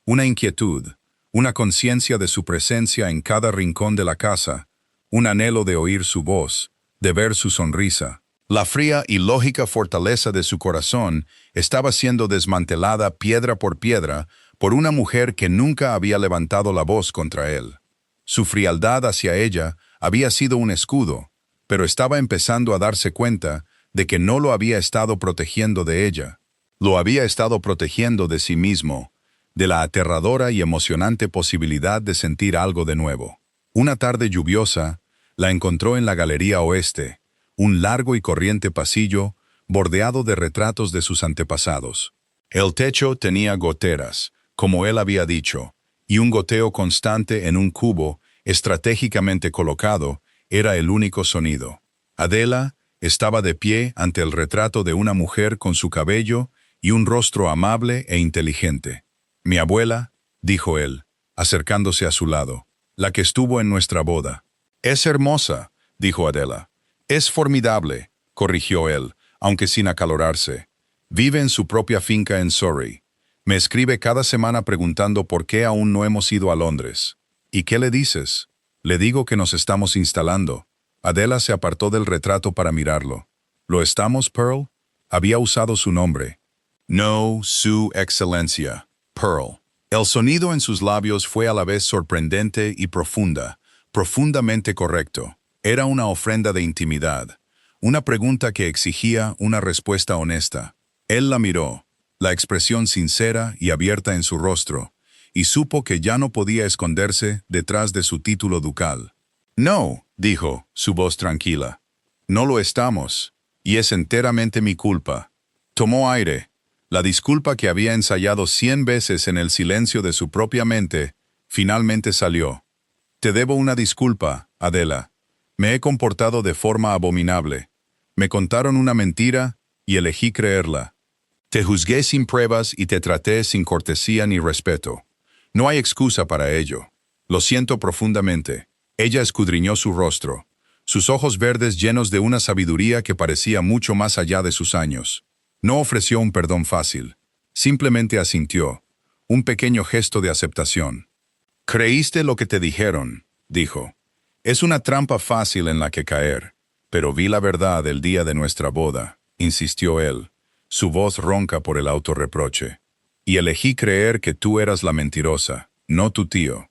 Una inquietud, una conciencia de su presencia en cada rincón de la casa, un anhelo de oír su voz, de ver su sonrisa. La fría y lógica fortaleza de su corazón estaba siendo desmantelada piedra por piedra por una mujer que nunca había levantado la voz contra él. Su frialdad hacia ella había sido un escudo, pero estaba empezando a darse cuenta de que no lo había estado protegiendo de ella. Lo había estado protegiendo de sí mismo, de la aterradora y emocionante posibilidad de sentir algo de nuevo. Una tarde lluviosa, la encontró en la Galería Oeste, un largo y corriente pasillo bordeado de retratos de sus antepasados. El techo tenía goteras, como él había dicho, y un goteo constante en un cubo, estratégicamente colocado, era el único sonido. Adela estaba de pie ante el retrato de una mujer con su cabello y un rostro amable e inteligente. «Mi abuela», dijo él, acercándose a su lado, «la que estuvo en nuestra boda». «Es hermosa», dijo Adela. «Es formidable», corrigió él, aunque sin acalorarse. «Vive en su propia finca en Surrey. Me escribe cada semana preguntando por qué aún no hemos ido a Londres». «¿Y qué le dices?» «Le digo que nos estamos instalando». Adela se apartó del retrato para mirarlo. «¿Lo estamos, Pearl?» Había usado su nombre. «No, su excelencia, Pearl». El sonido en sus labios fue a la vez sorprendente y profundamente correcto. Era una ofrenda de intimidad, una pregunta que exigía una respuesta honesta. Él la miró, la expresión sincera y abierta en su rostro, y supo que ya no podía esconderse detrás de su título ducal. «No», dijo, su voz tranquila. «No lo estamos, y es enteramente mi culpa». Tomó aire. La disculpa que había ensayado 100 veces en el silencio de su propia mente, finalmente salió. «Te debo una disculpa, Adela. Me he comportado de forma abominable. Me contaron una mentira y elegí creerla. Te juzgué sin pruebas y te traté sin cortesía ni respeto. No hay excusa para ello. Lo siento profundamente». Ella escudriñó su rostro, sus ojos verdes llenos de una sabiduría que parecía mucho más allá de sus años. No ofreció un perdón fácil, simplemente asintió, un pequeño gesto de aceptación. «Creíste lo que te dijeron», dijo. «Es una trampa fácil en la que caer, pero vi la verdad el día de nuestra boda», insistió él, su voz ronca por el autorreproche. «Y elegí creer que tú eras la mentirosa, no tu tío».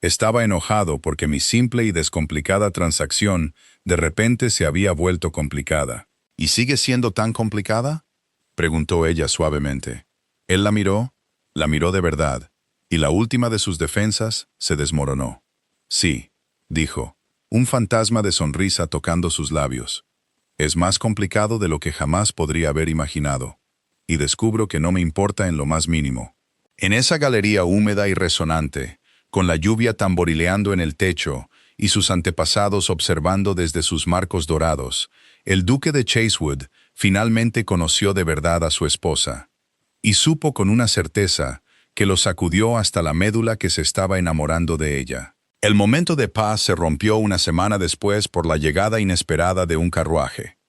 Estaba enojado porque mi simple y descomplicada transacción de repente se había vuelto complicada. «¿Y sigue siendo tan complicada?», preguntó ella suavemente. Él la miró de verdad, y la última de sus defensas se desmoronó. «Sí», dijo, un fantasma de sonrisa tocando sus labios. «Es más complicado de lo que jamás podría haber imaginado, y descubro que no me importa en lo más mínimo». En esa galería húmeda y resonante, con la lluvia tamborileando en el techo y sus antepasados observando desde sus marcos dorados, el duque de Chasewood finalmente conoció de verdad a su esposa, y supo con una certeza que lo sacudió hasta la médula que se estaba enamorando de ella. El momento de paz se rompió una semana después por la llegada inesperada de un carruaje.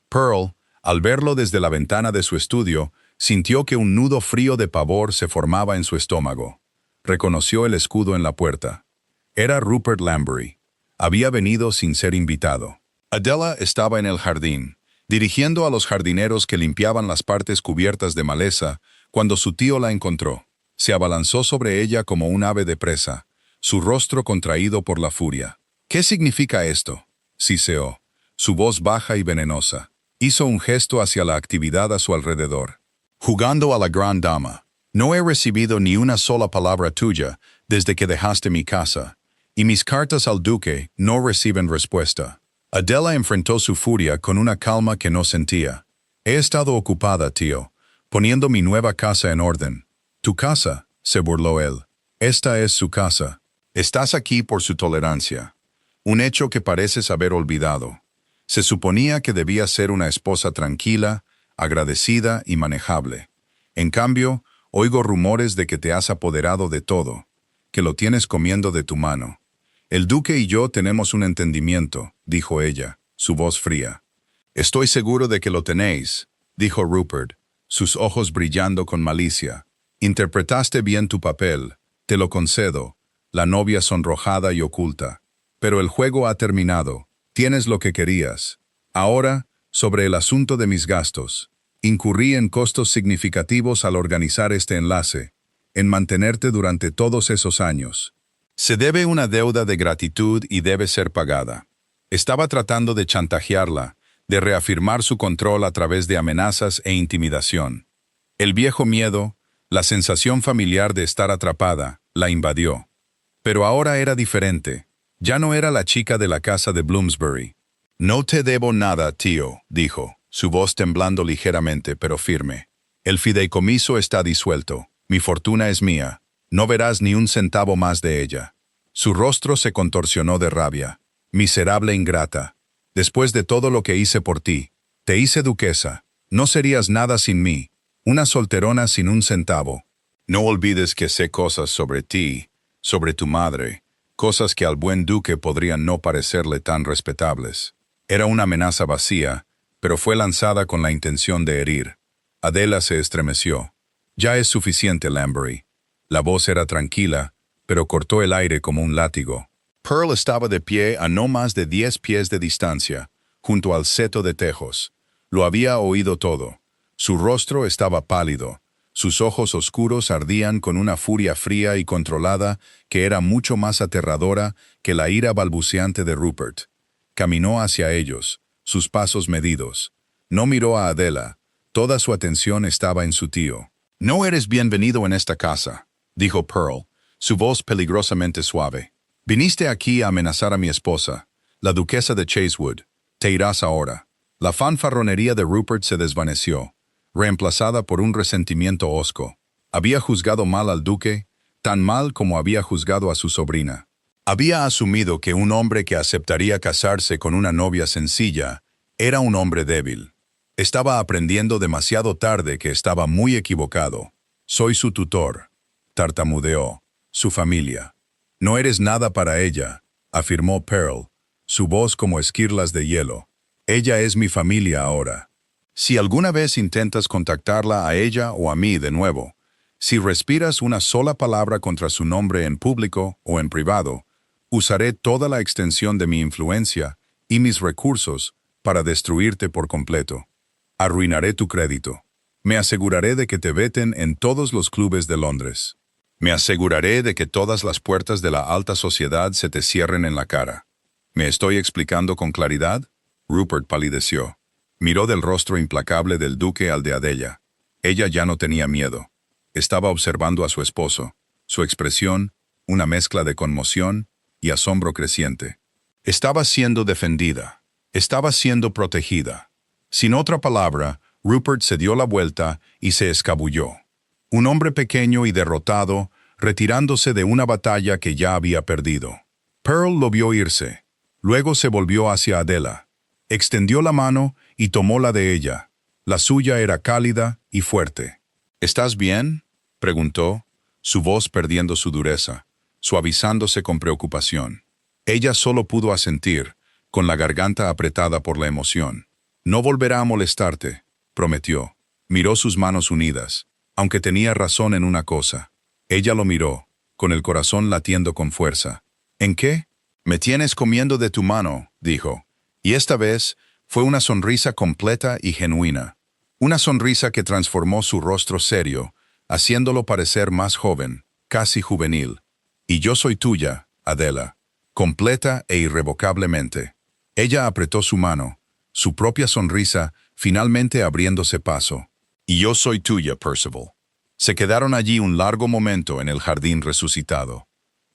Pearl, al verlo desde la ventana de su estudio, sintió que un nudo frío de pavor se formaba en su estómago. Reconoció el escudo en la puerta. Era Rupert Lambury. Había venido sin ser invitado. Adela estaba en el jardín, dirigiendo a los jardineros que limpiaban las partes cubiertas de maleza, cuando su tío la encontró. Se abalanzó sobre ella como un ave de presa, su rostro contraído por la furia. «¿Qué significa esto?», siseó, su voz baja y venenosa. Hizo un gesto hacia la actividad a su alrededor. «Jugando a la gran dama. No he recibido ni una sola palabra tuya desde que dejaste mi casa, y mis cartas al duque no reciben respuesta». Adela enfrentó su furia con una calma que no sentía. «He estado ocupada, tío, poniendo mi nueva casa en orden. Tu casa, se burló él. Esta es su casa. Estás aquí por su tolerancia. Un hecho que pareces haber olvidado. Se suponía que debía ser una esposa tranquila, agradecida y manejable. En cambio, oigo rumores de que te has apoderado de todo, que lo tienes comiendo de tu mano. El duque y yo tenemos un entendimiento, dijo ella, su voz fría. Estoy seguro de que lo tenéis, dijo Rupert, sus ojos brillando con malicia. Interpretaste bien tu papel, te lo concedo, la novia sonrojada y oculta. Pero el juego ha terminado, tienes lo que querías. Ahora, sobre el asunto de mis gastos. Incurrí en costos significativos al organizar este enlace, en mantenerte durante todos esos años. Se debe una deuda de gratitud y debe ser pagada. Estaba tratando de chantajearla, de reafirmar su control a través de amenazas e intimidación. El viejo miedo, la sensación familiar de estar atrapada, la invadió. Pero ahora era diferente. Ya no era la chica de la casa de Bloomsbury. No te debo nada, tío, dijo, su voz temblando ligeramente pero firme. El fideicomiso está disuelto. Mi fortuna es mía. No verás ni un centavo más de ella. Su rostro se contorsionó de rabia. Miserable ingrata. Después de todo lo que hice por ti, te hice duquesa. No serías nada sin mí. Una solterona sin un centavo. No olvides que sé cosas sobre ti, sobre tu madre, cosas que al buen duque podrían no parecerle tan respetables. Era una amenaza vacía, pero fue lanzada con la intención de herir. Adela se estremeció. Ya es suficiente, Lambury. La voz era tranquila, pero cortó el aire como un látigo. Pearl estaba de pie a no más de 10 pies de distancia, junto al seto de tejos. Lo había oído todo. Su rostro estaba pálido. Sus ojos oscuros ardían con una furia fría y controlada que era mucho más aterradora que la ira balbuceante de Rupert. Caminó hacia ellos, sus pasos medidos. No miró a Adela. Toda su atención estaba en su tío. «No eres bienvenido en esta casa», dijo Pearl, su voz peligrosamente suave. «Viniste aquí a amenazar a mi esposa, la duquesa de Chasewood. Te irás ahora». La fanfarronería de Rupert se desvaneció, reemplazada por un resentimiento hosco. Había juzgado mal al duque, tan mal como había juzgado a su sobrina. Había asumido que un hombre que aceptaría casarse con una novia sencilla era un hombre débil. Estaba aprendiendo demasiado tarde que estaba muy equivocado. «Soy su tutor», tartamudeó, «su familia». «No eres nada para ella», afirmó Pearl, su voz como esquirlas de hielo. «Ella es mi familia ahora. Si alguna vez intentas contactarla a ella o a mí de nuevo, si respiras una sola palabra contra su nombre en público o en privado, usaré toda la extensión de mi influencia y mis recursos para destruirte por completo. Arruinaré tu crédito. Me aseguraré de que te veten en todos los clubes de Londres. Me aseguraré de que todas las puertas de la alta sociedad se te cierren en la cara. ¿Me estoy explicando con claridad?» Rupert palideció. Miró del rostro implacable del duque al de Adela. Ella ya no tenía miedo. Estaba observando a su esposo. Su expresión, una mezcla de conmoción y asombro creciente. Estaba siendo defendida. Estaba siendo protegida. Sin otra palabra, Rupert se dio la vuelta y se escabulló. Un hombre pequeño y derrotado, retirándose de una batalla que ya había perdido. Pearl lo vio irse. Luego se volvió hacia Adela. Extendió la mano y tomó la de ella. La suya era cálida y fuerte. «¿Estás bien?», preguntó, su voz perdiendo su dureza, suavizándose con preocupación. Ella solo pudo asentir, con la garganta apretada por la emoción. «No volverá a molestarte», prometió. Miró sus manos unidas, aunque tenía razón en una cosa. Ella lo miró, con el corazón latiendo con fuerza. «¿En qué?» «Me tienes comiendo de tu mano», dijo. Y esta vez fue una sonrisa completa y genuina. Una sonrisa que transformó su rostro serio, haciéndolo parecer más joven, casi juvenil. «Y yo soy tuya, Adela, completa e irrevocablemente». Ella apretó su mano, su propia sonrisa finalmente abriéndose paso. «Y yo soy tuya, Percival». Se quedaron allí un largo momento en el jardín resucitado.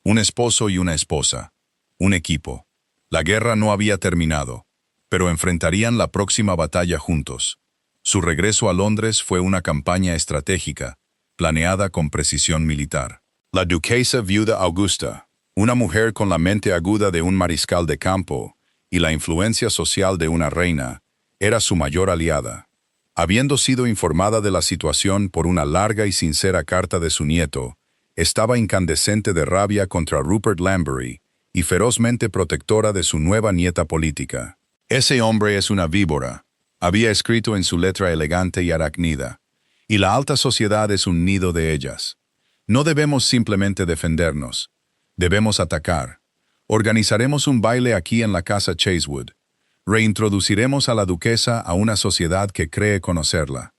Un esposo y una esposa. Un equipo. La guerra no había terminado, pero enfrentarían la próxima batalla juntos. Su regreso a Londres fue una campaña estratégica, planeada con precisión militar. La duquesa viuda Augusta, una mujer con la mente aguda de un mariscal de campo y la influencia social de una reina, era su mayor aliada. Habiendo sido informada de la situación por una larga y sincera carta de su nieto, estaba incandescente de rabia contra Rupert Lambury y ferozmente protectora de su nueva nieta política. Ese hombre es una víbora, había escrito en su letra elegante y arácnida, y la alta sociedad es un nido de ellas. No debemos simplemente defendernos, debemos atacar. Organizaremos un baile aquí en la casa Chasewood. Reintroduciremos a la duquesa a una sociedad que cree conocerla.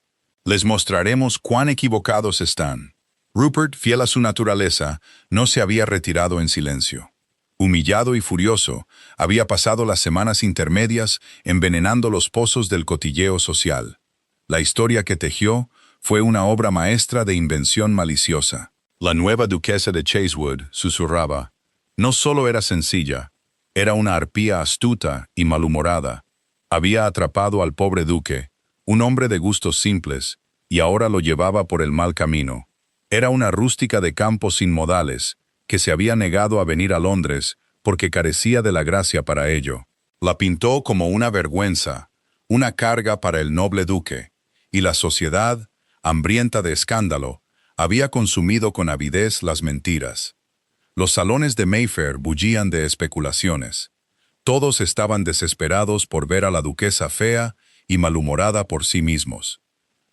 Les mostraremos cuán equivocados están. Rupert, fiel a su naturaleza, no se había retirado en silencio. Humillado y furioso, había pasado las semanas intermedias envenenando los pozos del cotilleo social. La historia que tejió fue una obra maestra de invención maliciosa. La nueva duquesa de Chasewood, susurraba, no solo era sencilla, era una arpía astuta y malhumorada. Había atrapado al pobre duque, un hombre de gustos simples, y ahora lo llevaba por el mal camino. Era una rústica de campo sin modales, que se había negado a venir a Londres porque carecía de la gracia para ello. La pintó como una vergüenza, una carga para el noble duque, y la sociedad, hambrienta de escándalo, había consumido con avidez las mentiras. Los salones de Mayfair bullían de especulaciones. Todos estaban desesperados por ver a la duquesa fea y malhumorada por sí mismos.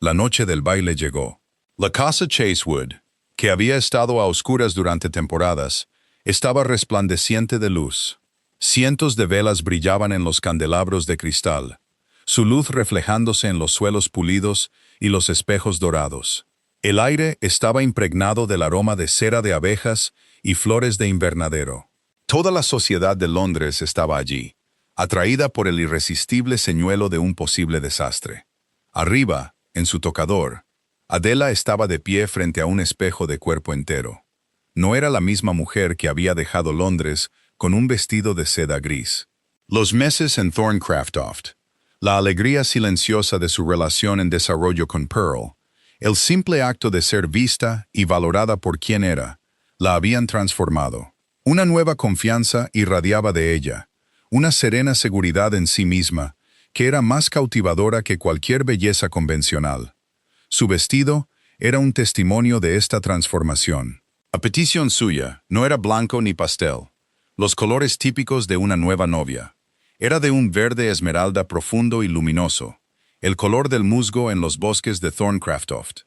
La noche del baile llegó. La casa Chasewood, que había estado a oscuras durante temporadas, estaba resplandeciente de luz. Cientos de velas brillaban en los candelabros de cristal, su luz reflejándose en los suelos pulidos y los espejos dorados. El aire estaba impregnado del aroma de cera de abejas y flores de invernadero. Toda la sociedad de Londres estaba allí, atraída por el irresistible señuelo de un posible desastre. Arriba, en su tocador, Adela estaba de pie frente a un espejo de cuerpo entero. No era la misma mujer que había dejado Londres con un vestido de seda gris. Los meses en Thorncraft, la alegría silenciosa de su relación en desarrollo con Pearl, el simple acto de ser vista y valorada por quien era, la habían transformado. Una nueva confianza irradiaba de ella, una serena seguridad en sí misma, que era más cautivadora que cualquier belleza convencional. Su vestido era un testimonio de esta transformación. A petición suya, no era blanco ni pastel, los colores típicos de una nueva novia. Era de un verde esmeralda profundo y luminoso, el color del musgo en los bosques de Thorncraft.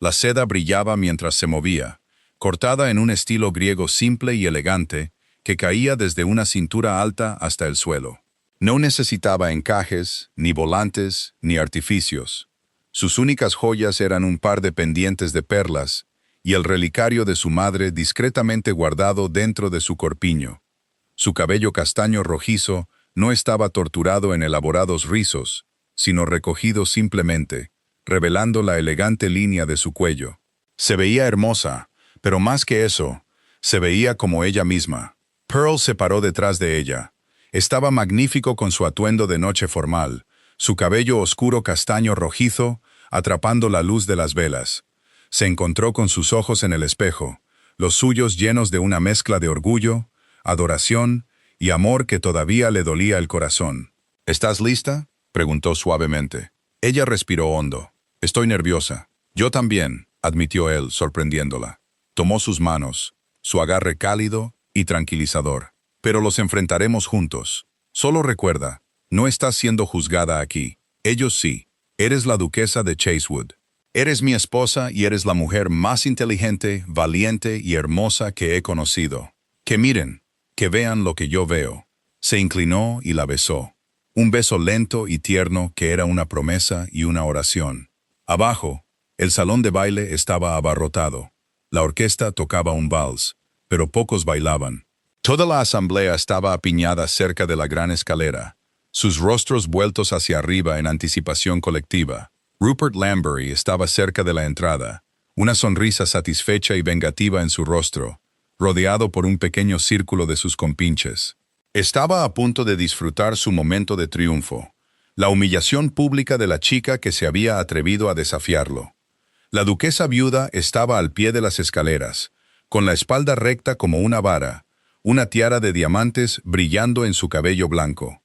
La seda brillaba mientras se movía, cortada en un estilo griego simple y elegante que caía desde una cintura alta hasta el suelo. No necesitaba encajes, ni volantes, ni artificios. Sus únicas joyas eran un par de pendientes de perlas y el relicario de su madre discretamente guardado dentro de su corpiño. Su cabello castaño rojizo no estaba torturado en elaborados rizos, sino recogido simplemente, revelando la elegante línea de su cuello. Se veía hermosa, pero más que eso, se veía como ella misma. Pearl se paró detrás de ella. Estaba magnífico con su atuendo de noche formal, su cabello oscuro castaño rojizo, atrapando la luz de las velas. Se encontró con sus ojos en el espejo, los suyos llenos de una mezcla de orgullo, adoración y amor que todavía le dolía el corazón. ¿Estás lista?, preguntó suavemente. Ella respiró hondo. Estoy nerviosa. Yo también, admitió él, sorprendiéndola. Tomó sus manos, su agarre cálido y tranquilizador. Pero los enfrentaremos juntos. Solo recuerda, no estás siendo juzgada aquí. Ellos sí. Eres la duquesa de Chasewood. Eres mi esposa y eres la mujer más inteligente, valiente y hermosa que he conocido. Que miren, que vean lo que yo veo. Se inclinó y la besó. Un beso lento y tierno que era una promesa y una oración. Abajo, el salón de baile estaba abarrotado. La orquesta tocaba un vals, pero pocos bailaban. Toda la asamblea estaba apiñada cerca de la gran escalera, sus rostros vueltos hacia arriba en anticipación colectiva. Rupert Lambury estaba cerca de la entrada, una sonrisa satisfecha y vengativa en su rostro, rodeado por un pequeño círculo de sus compinches. Estaba a punto de disfrutar su momento de triunfo, la humillación pública de la chica que se había atrevido a desafiarlo. La duquesa viuda estaba al pie de las escaleras, con la espalda recta como una vara, una tiara de diamantes brillando en su cabello blanco.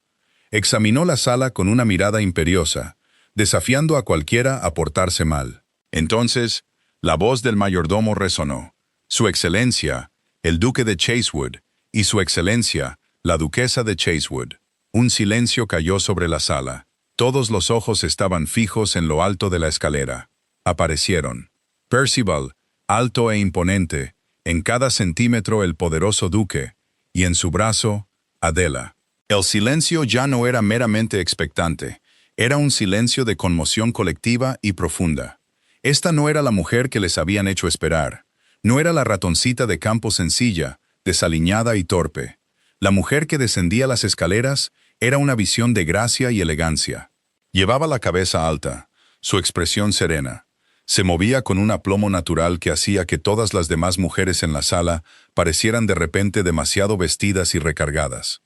Examinó la sala con una mirada imperiosa, desafiando a cualquiera a portarse mal. Entonces, la voz del mayordomo resonó. Su Excelencia, el duque de Chasewood, y Su Excelencia, la duquesa de Chasewood. Un silencio cayó sobre la sala. Todos los ojos estaban fijos en lo alto de la escalera. Aparecieron. Percival, alto e imponente, en cada centímetro el poderoso duque, y en su brazo, Adela. El silencio ya no era meramente expectante, era un silencio de conmoción colectiva y profunda. Esta no era la mujer que les habían hecho esperar, no era la ratoncita de campo sencilla, desaliñada y torpe. La mujer que descendía las escaleras era una visión de gracia y elegancia. Llevaba la cabeza alta, su expresión serena. Se movía con un aplomo natural que hacía que todas las demás mujeres en la sala parecieran de repente demasiado vestidas y recargadas.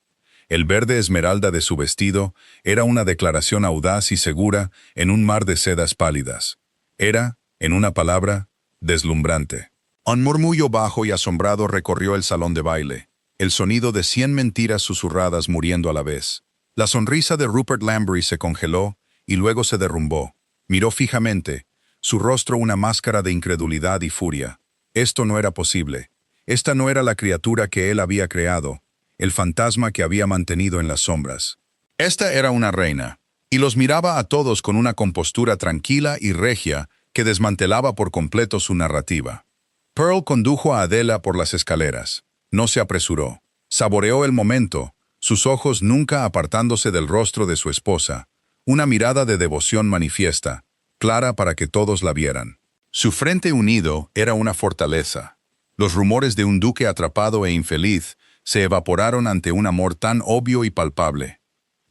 El verde esmeralda de su vestido era una declaración audaz y segura en un mar de sedas pálidas. Era, en una palabra, deslumbrante. Un murmullo bajo y asombrado recorrió el salón de baile, el sonido de 100 mentiras susurradas muriendo a la vez. La sonrisa de Rupert Lambury se congeló y luego se derrumbó. Miró fijamente, su rostro una máscara de incredulidad y furia. Esto no era posible. Esta no era la criatura que él había creado, el fantasma que había mantenido en las sombras. Esta era una reina, y los miraba a todos con una compostura tranquila y regia que desmantelaba por completo su narrativa. Pearl condujo a Adela por las escaleras. No se apresuró. Saboreó el momento, sus ojos nunca apartándose del rostro de su esposa, una mirada de devoción manifiesta, clara para que todos la vieran. Su frente unido era una fortaleza. Los rumores de un duque atrapado e infeliz se evaporaron ante un amor tan obvio y palpable.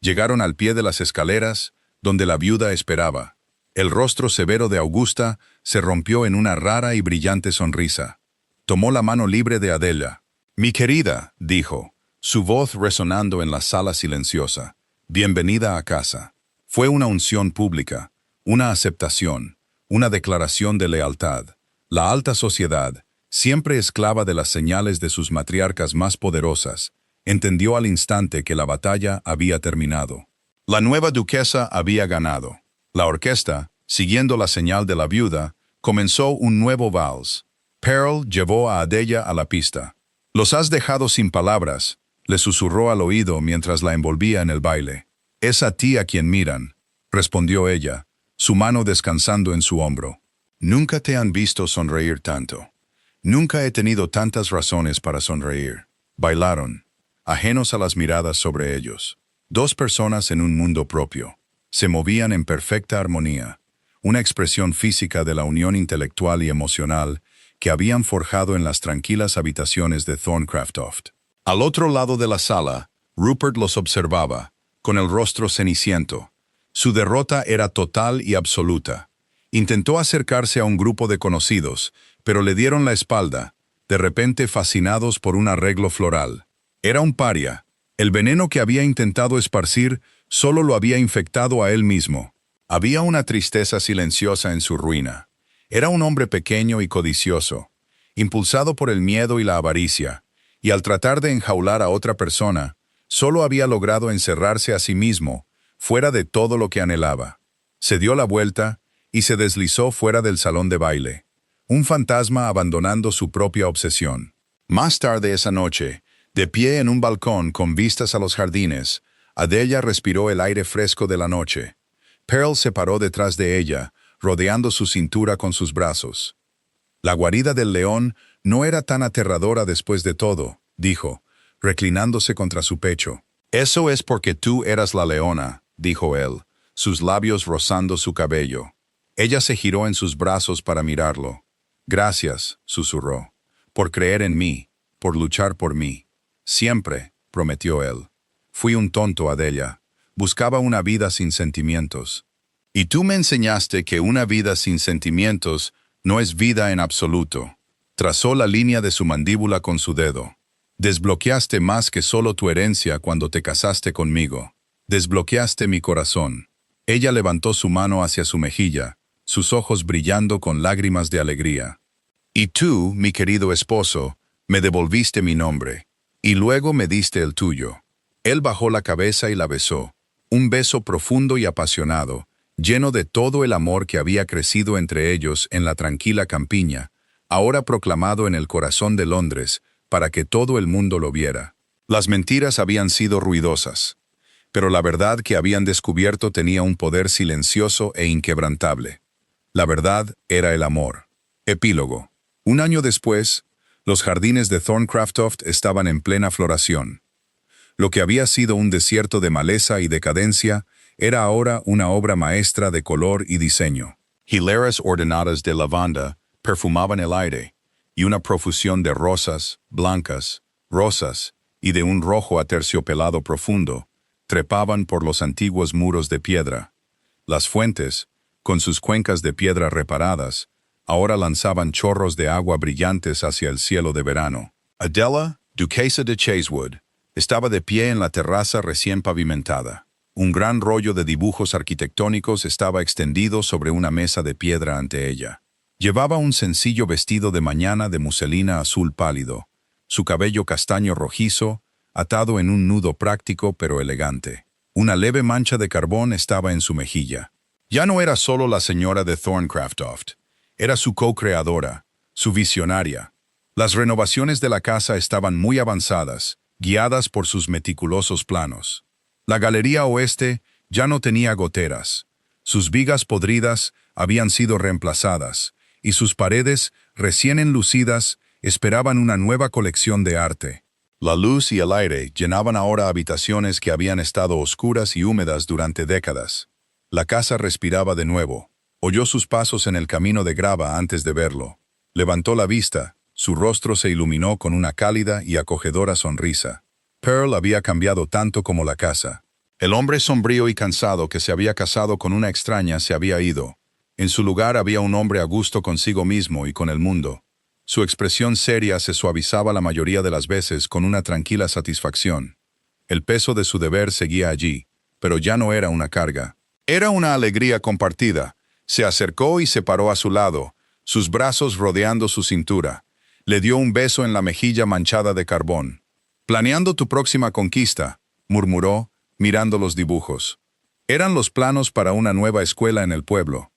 Llegaron al pie de las escaleras, donde la viuda esperaba. El rostro severo de Augusta se rompió en una rara y brillante sonrisa. Tomó la mano libre de Adela. «Mi querida», dijo, su voz resonando en la sala silenciosa. «Bienvenida a casa». Fue una unción pública, una aceptación, una declaración de lealtad. La alta sociedad, siempre esclava de las señales de sus matriarcas más poderosas, entendió al instante que la batalla había terminado. La nueva duquesa había ganado. La orquesta, siguiendo la señal de la viuda, comenzó un nuevo vals. Pearl llevó a Adela a la pista. «Los has dejado sin palabras», le susurró al oído mientras la envolvía en el baile. «Es a ti a quien miran», respondió ella, su mano descansando en su hombro. «Nunca te han visto sonreír tanto. Nunca he tenido tantas razones para sonreír». Bailaron, ajenos a las miradas sobre ellos. Dos personas en un mundo propio. Se movían en perfecta armonía, una expresión física de la unión intelectual y emocional que habían forjado en las tranquilas habitaciones de Thorncraft. Al otro lado de la sala, Rupert los observaba, con el rostro ceniciento. Su derrota era total y absoluta. Intentó acercarse a un grupo de conocidos, pero le dieron la espalda, de repente fascinados por un arreglo floral. Era un paria. El veneno que había intentado esparcir solo lo había infectado a él mismo. Había una tristeza silenciosa en su ruina. Era un hombre pequeño y codicioso, impulsado por el miedo y la avaricia, y al tratar de enjaular a otra persona, solo había logrado encerrarse a sí mismo, fuera de todo lo que anhelaba. Se dio la vuelta y se deslizó fuera del salón de baile, un fantasma abandonando su propia obsesión. Más tarde esa noche, de pie en un balcón con vistas a los jardines, Adela respiró el aire fresco de la noche. Pearl se paró detrás de ella, rodeando su cintura con sus brazos. «La guarida del león no era tan aterradora después de todo», dijo, reclinándose contra su pecho. «Eso es porque tú eras la leona», dijo él, sus labios rozando su cabello. Ella se giró en sus brazos para mirarlo. «Gracias», susurró, «por creer en mí, por luchar por mí. Siempre», prometió él. «Fui un tonto, Adela. Buscaba una vida sin sentimientos. Y tú me enseñaste que una vida sin sentimientos no es vida en absoluto». Trazó la línea de su mandíbula con su dedo. «Desbloqueaste más que solo tu herencia cuando te casaste conmigo. Desbloqueaste mi corazón». Ella levantó su mano hacia su mejilla, sus ojos brillando con lágrimas de alegría. Y tú, mi querido esposo, me devolviste mi nombre, y luego me diste el tuyo. Él bajó la cabeza y la besó, un beso profundo y apasionado, lleno de todo el amor que había crecido entre ellos en la tranquila campiña, ahora proclamado en el corazón de Londres, para que todo el mundo lo viera. Las mentiras habían sido ruidosas, pero la verdad que habían descubierto tenía un poder silencioso e inquebrantable. La verdad era el amor. Epílogo. Un año después, los jardines de Thorncraft estaban en plena floración. Lo que había sido un desierto de maleza y decadencia era ahora una obra maestra de color y diseño. Hileras ordenadas de lavanda perfumaban el aire, y una profusión de rosas, blancas, rosas y de un rojo aterciopelado profundo trepaban por los antiguos muros de piedra. Las fuentes, con sus cuencas de piedra reparadas, ahora lanzaban chorros de agua brillantes hacia el cielo de verano. Adela, duquesa de Chasewood, estaba de pie en la terraza recién pavimentada. Un gran rollo de dibujos arquitectónicos estaba extendido sobre una mesa de piedra ante ella. Llevaba un sencillo vestido de mañana de muselina azul pálido, su cabello castaño rojizo, atado en un nudo práctico pero elegante. Una leve mancha de carbón estaba en su mejilla. Ya no era solo la señora de Thorncraft, era su co-creadora, su visionaria. Las renovaciones de la casa estaban muy avanzadas, guiadas por sus meticulosos planos. La galería oeste ya no tenía goteras. Sus vigas podridas habían sido reemplazadas, y sus paredes, recién enlucidas, esperaban una nueva colección de arte. La luz y el aire llenaban ahora habitaciones que habían estado oscuras y húmedas durante décadas. La casa respiraba de nuevo. Oyó sus pasos en el camino de grava antes de verlo. Levantó la vista, su rostro se iluminó con una cálida y acogedora sonrisa. Pearl había cambiado tanto como la casa. El hombre sombrío y cansado que se había casado con una extraña se había ido. En su lugar había un hombre a gusto consigo mismo y con el mundo. Su expresión seria se suavizaba la mayoría de las veces con una tranquila satisfacción. El peso de su deber seguía allí, pero ya no era una carga. Era una alegría compartida. Se acercó y se paró a su lado, sus brazos rodeando su cintura. Le dio un beso en la mejilla manchada de carbón. «Planeando tu próxima conquista», murmuró, mirando los dibujos. Eran los planos para una nueva escuela en el pueblo.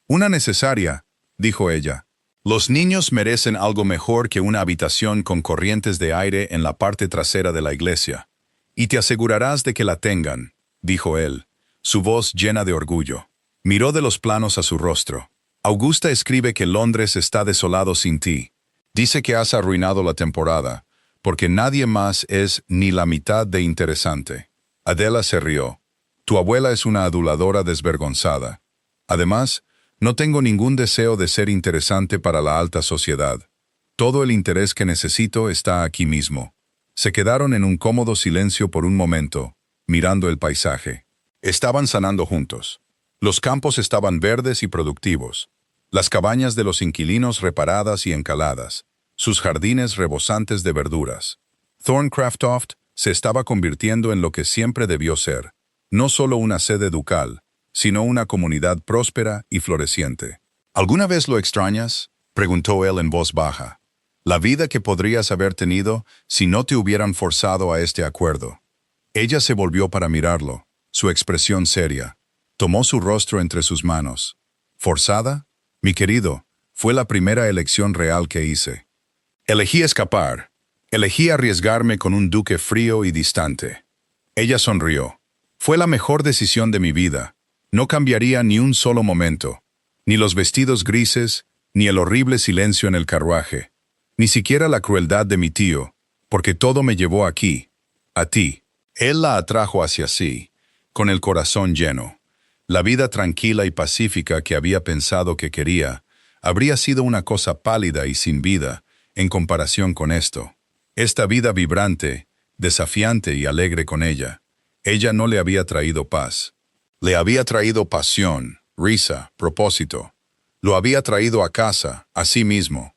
«Una necesaria», dijo ella. «Los niños merecen algo mejor que una habitación con corrientes de aire en la parte trasera de la iglesia. Y te asegurarás de que la tengan», dijo él, su voz llena de orgullo. Miró de los planos a su rostro. «Augusta escribe que Londres está desolado sin ti. Dice que has arruinado la temporada, porque nadie más es ni la mitad de interesante». Adela se rió. «Tu abuela es una aduladora desvergonzada. Además, no tengo ningún deseo de ser interesante para la alta sociedad. Todo el interés que necesito está aquí mismo». Se quedaron en un cómodo silencio por un momento, mirando el paisaje. Estaban sanando juntos. Los campos estaban verdes y productivos. Las cabañas de los inquilinos reparadas y encaladas. Sus jardines rebosantes de verduras. Thorncraft se estaba convirtiendo en lo que siempre debió ser. No solo una sede ducal, sino una comunidad próspera y floreciente. «¿Alguna vez lo extrañas?», preguntó él en voz baja. «La vida que podrías haber tenido si no te hubieran forzado a este acuerdo». Ella se volvió para mirarlo, su expresión seria. Tomó su rostro entre sus manos. «¿Forzada? Mi querido, fue la primera elección real que hice. Elegí escapar. Elegí arriesgarme con un duque frío y distante». Ella sonrió. «Fue la mejor decisión de mi vida. No cambiaría ni un solo momento. Ni los vestidos grises, ni el horrible silencio en el carruaje. Ni siquiera la crueldad de mi tío, porque todo me llevó aquí, a ti». Él la atrajo hacia sí, con el corazón lleno. La vida tranquila y pacífica que había pensado que quería, habría sido una cosa pálida y sin vida en comparación con esto. Esta vida vibrante, desafiante y alegre con ella, ella no le había traído paz. Le había traído pasión, risa, propósito. Lo había traído a casa, a sí mismo.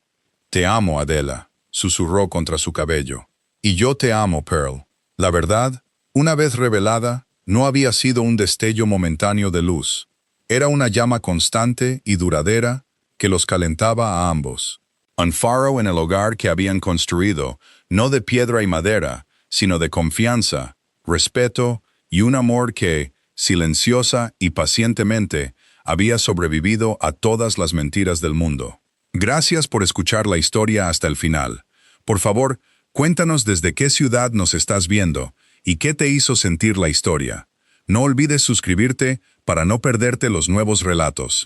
«Te amo, Adela», susurró contra su cabello. «Y yo te amo, Pearl». La verdad, una vez revelada, no había sido un destello momentáneo de luz. Era una llama constante y duradera que los calentaba a ambos. Un faro en el hogar que habían construido, no de piedra y madera, sino de confianza, respeto y un amor que, silenciosa y pacientemente, había sobrevivido a todas las mentiras del mundo. Gracias por escuchar la historia hasta el final. Por favor, cuéntanos desde qué ciudad nos estás viendo y qué te hizo sentir la historia. No olvides suscribirte para no perderte los nuevos relatos.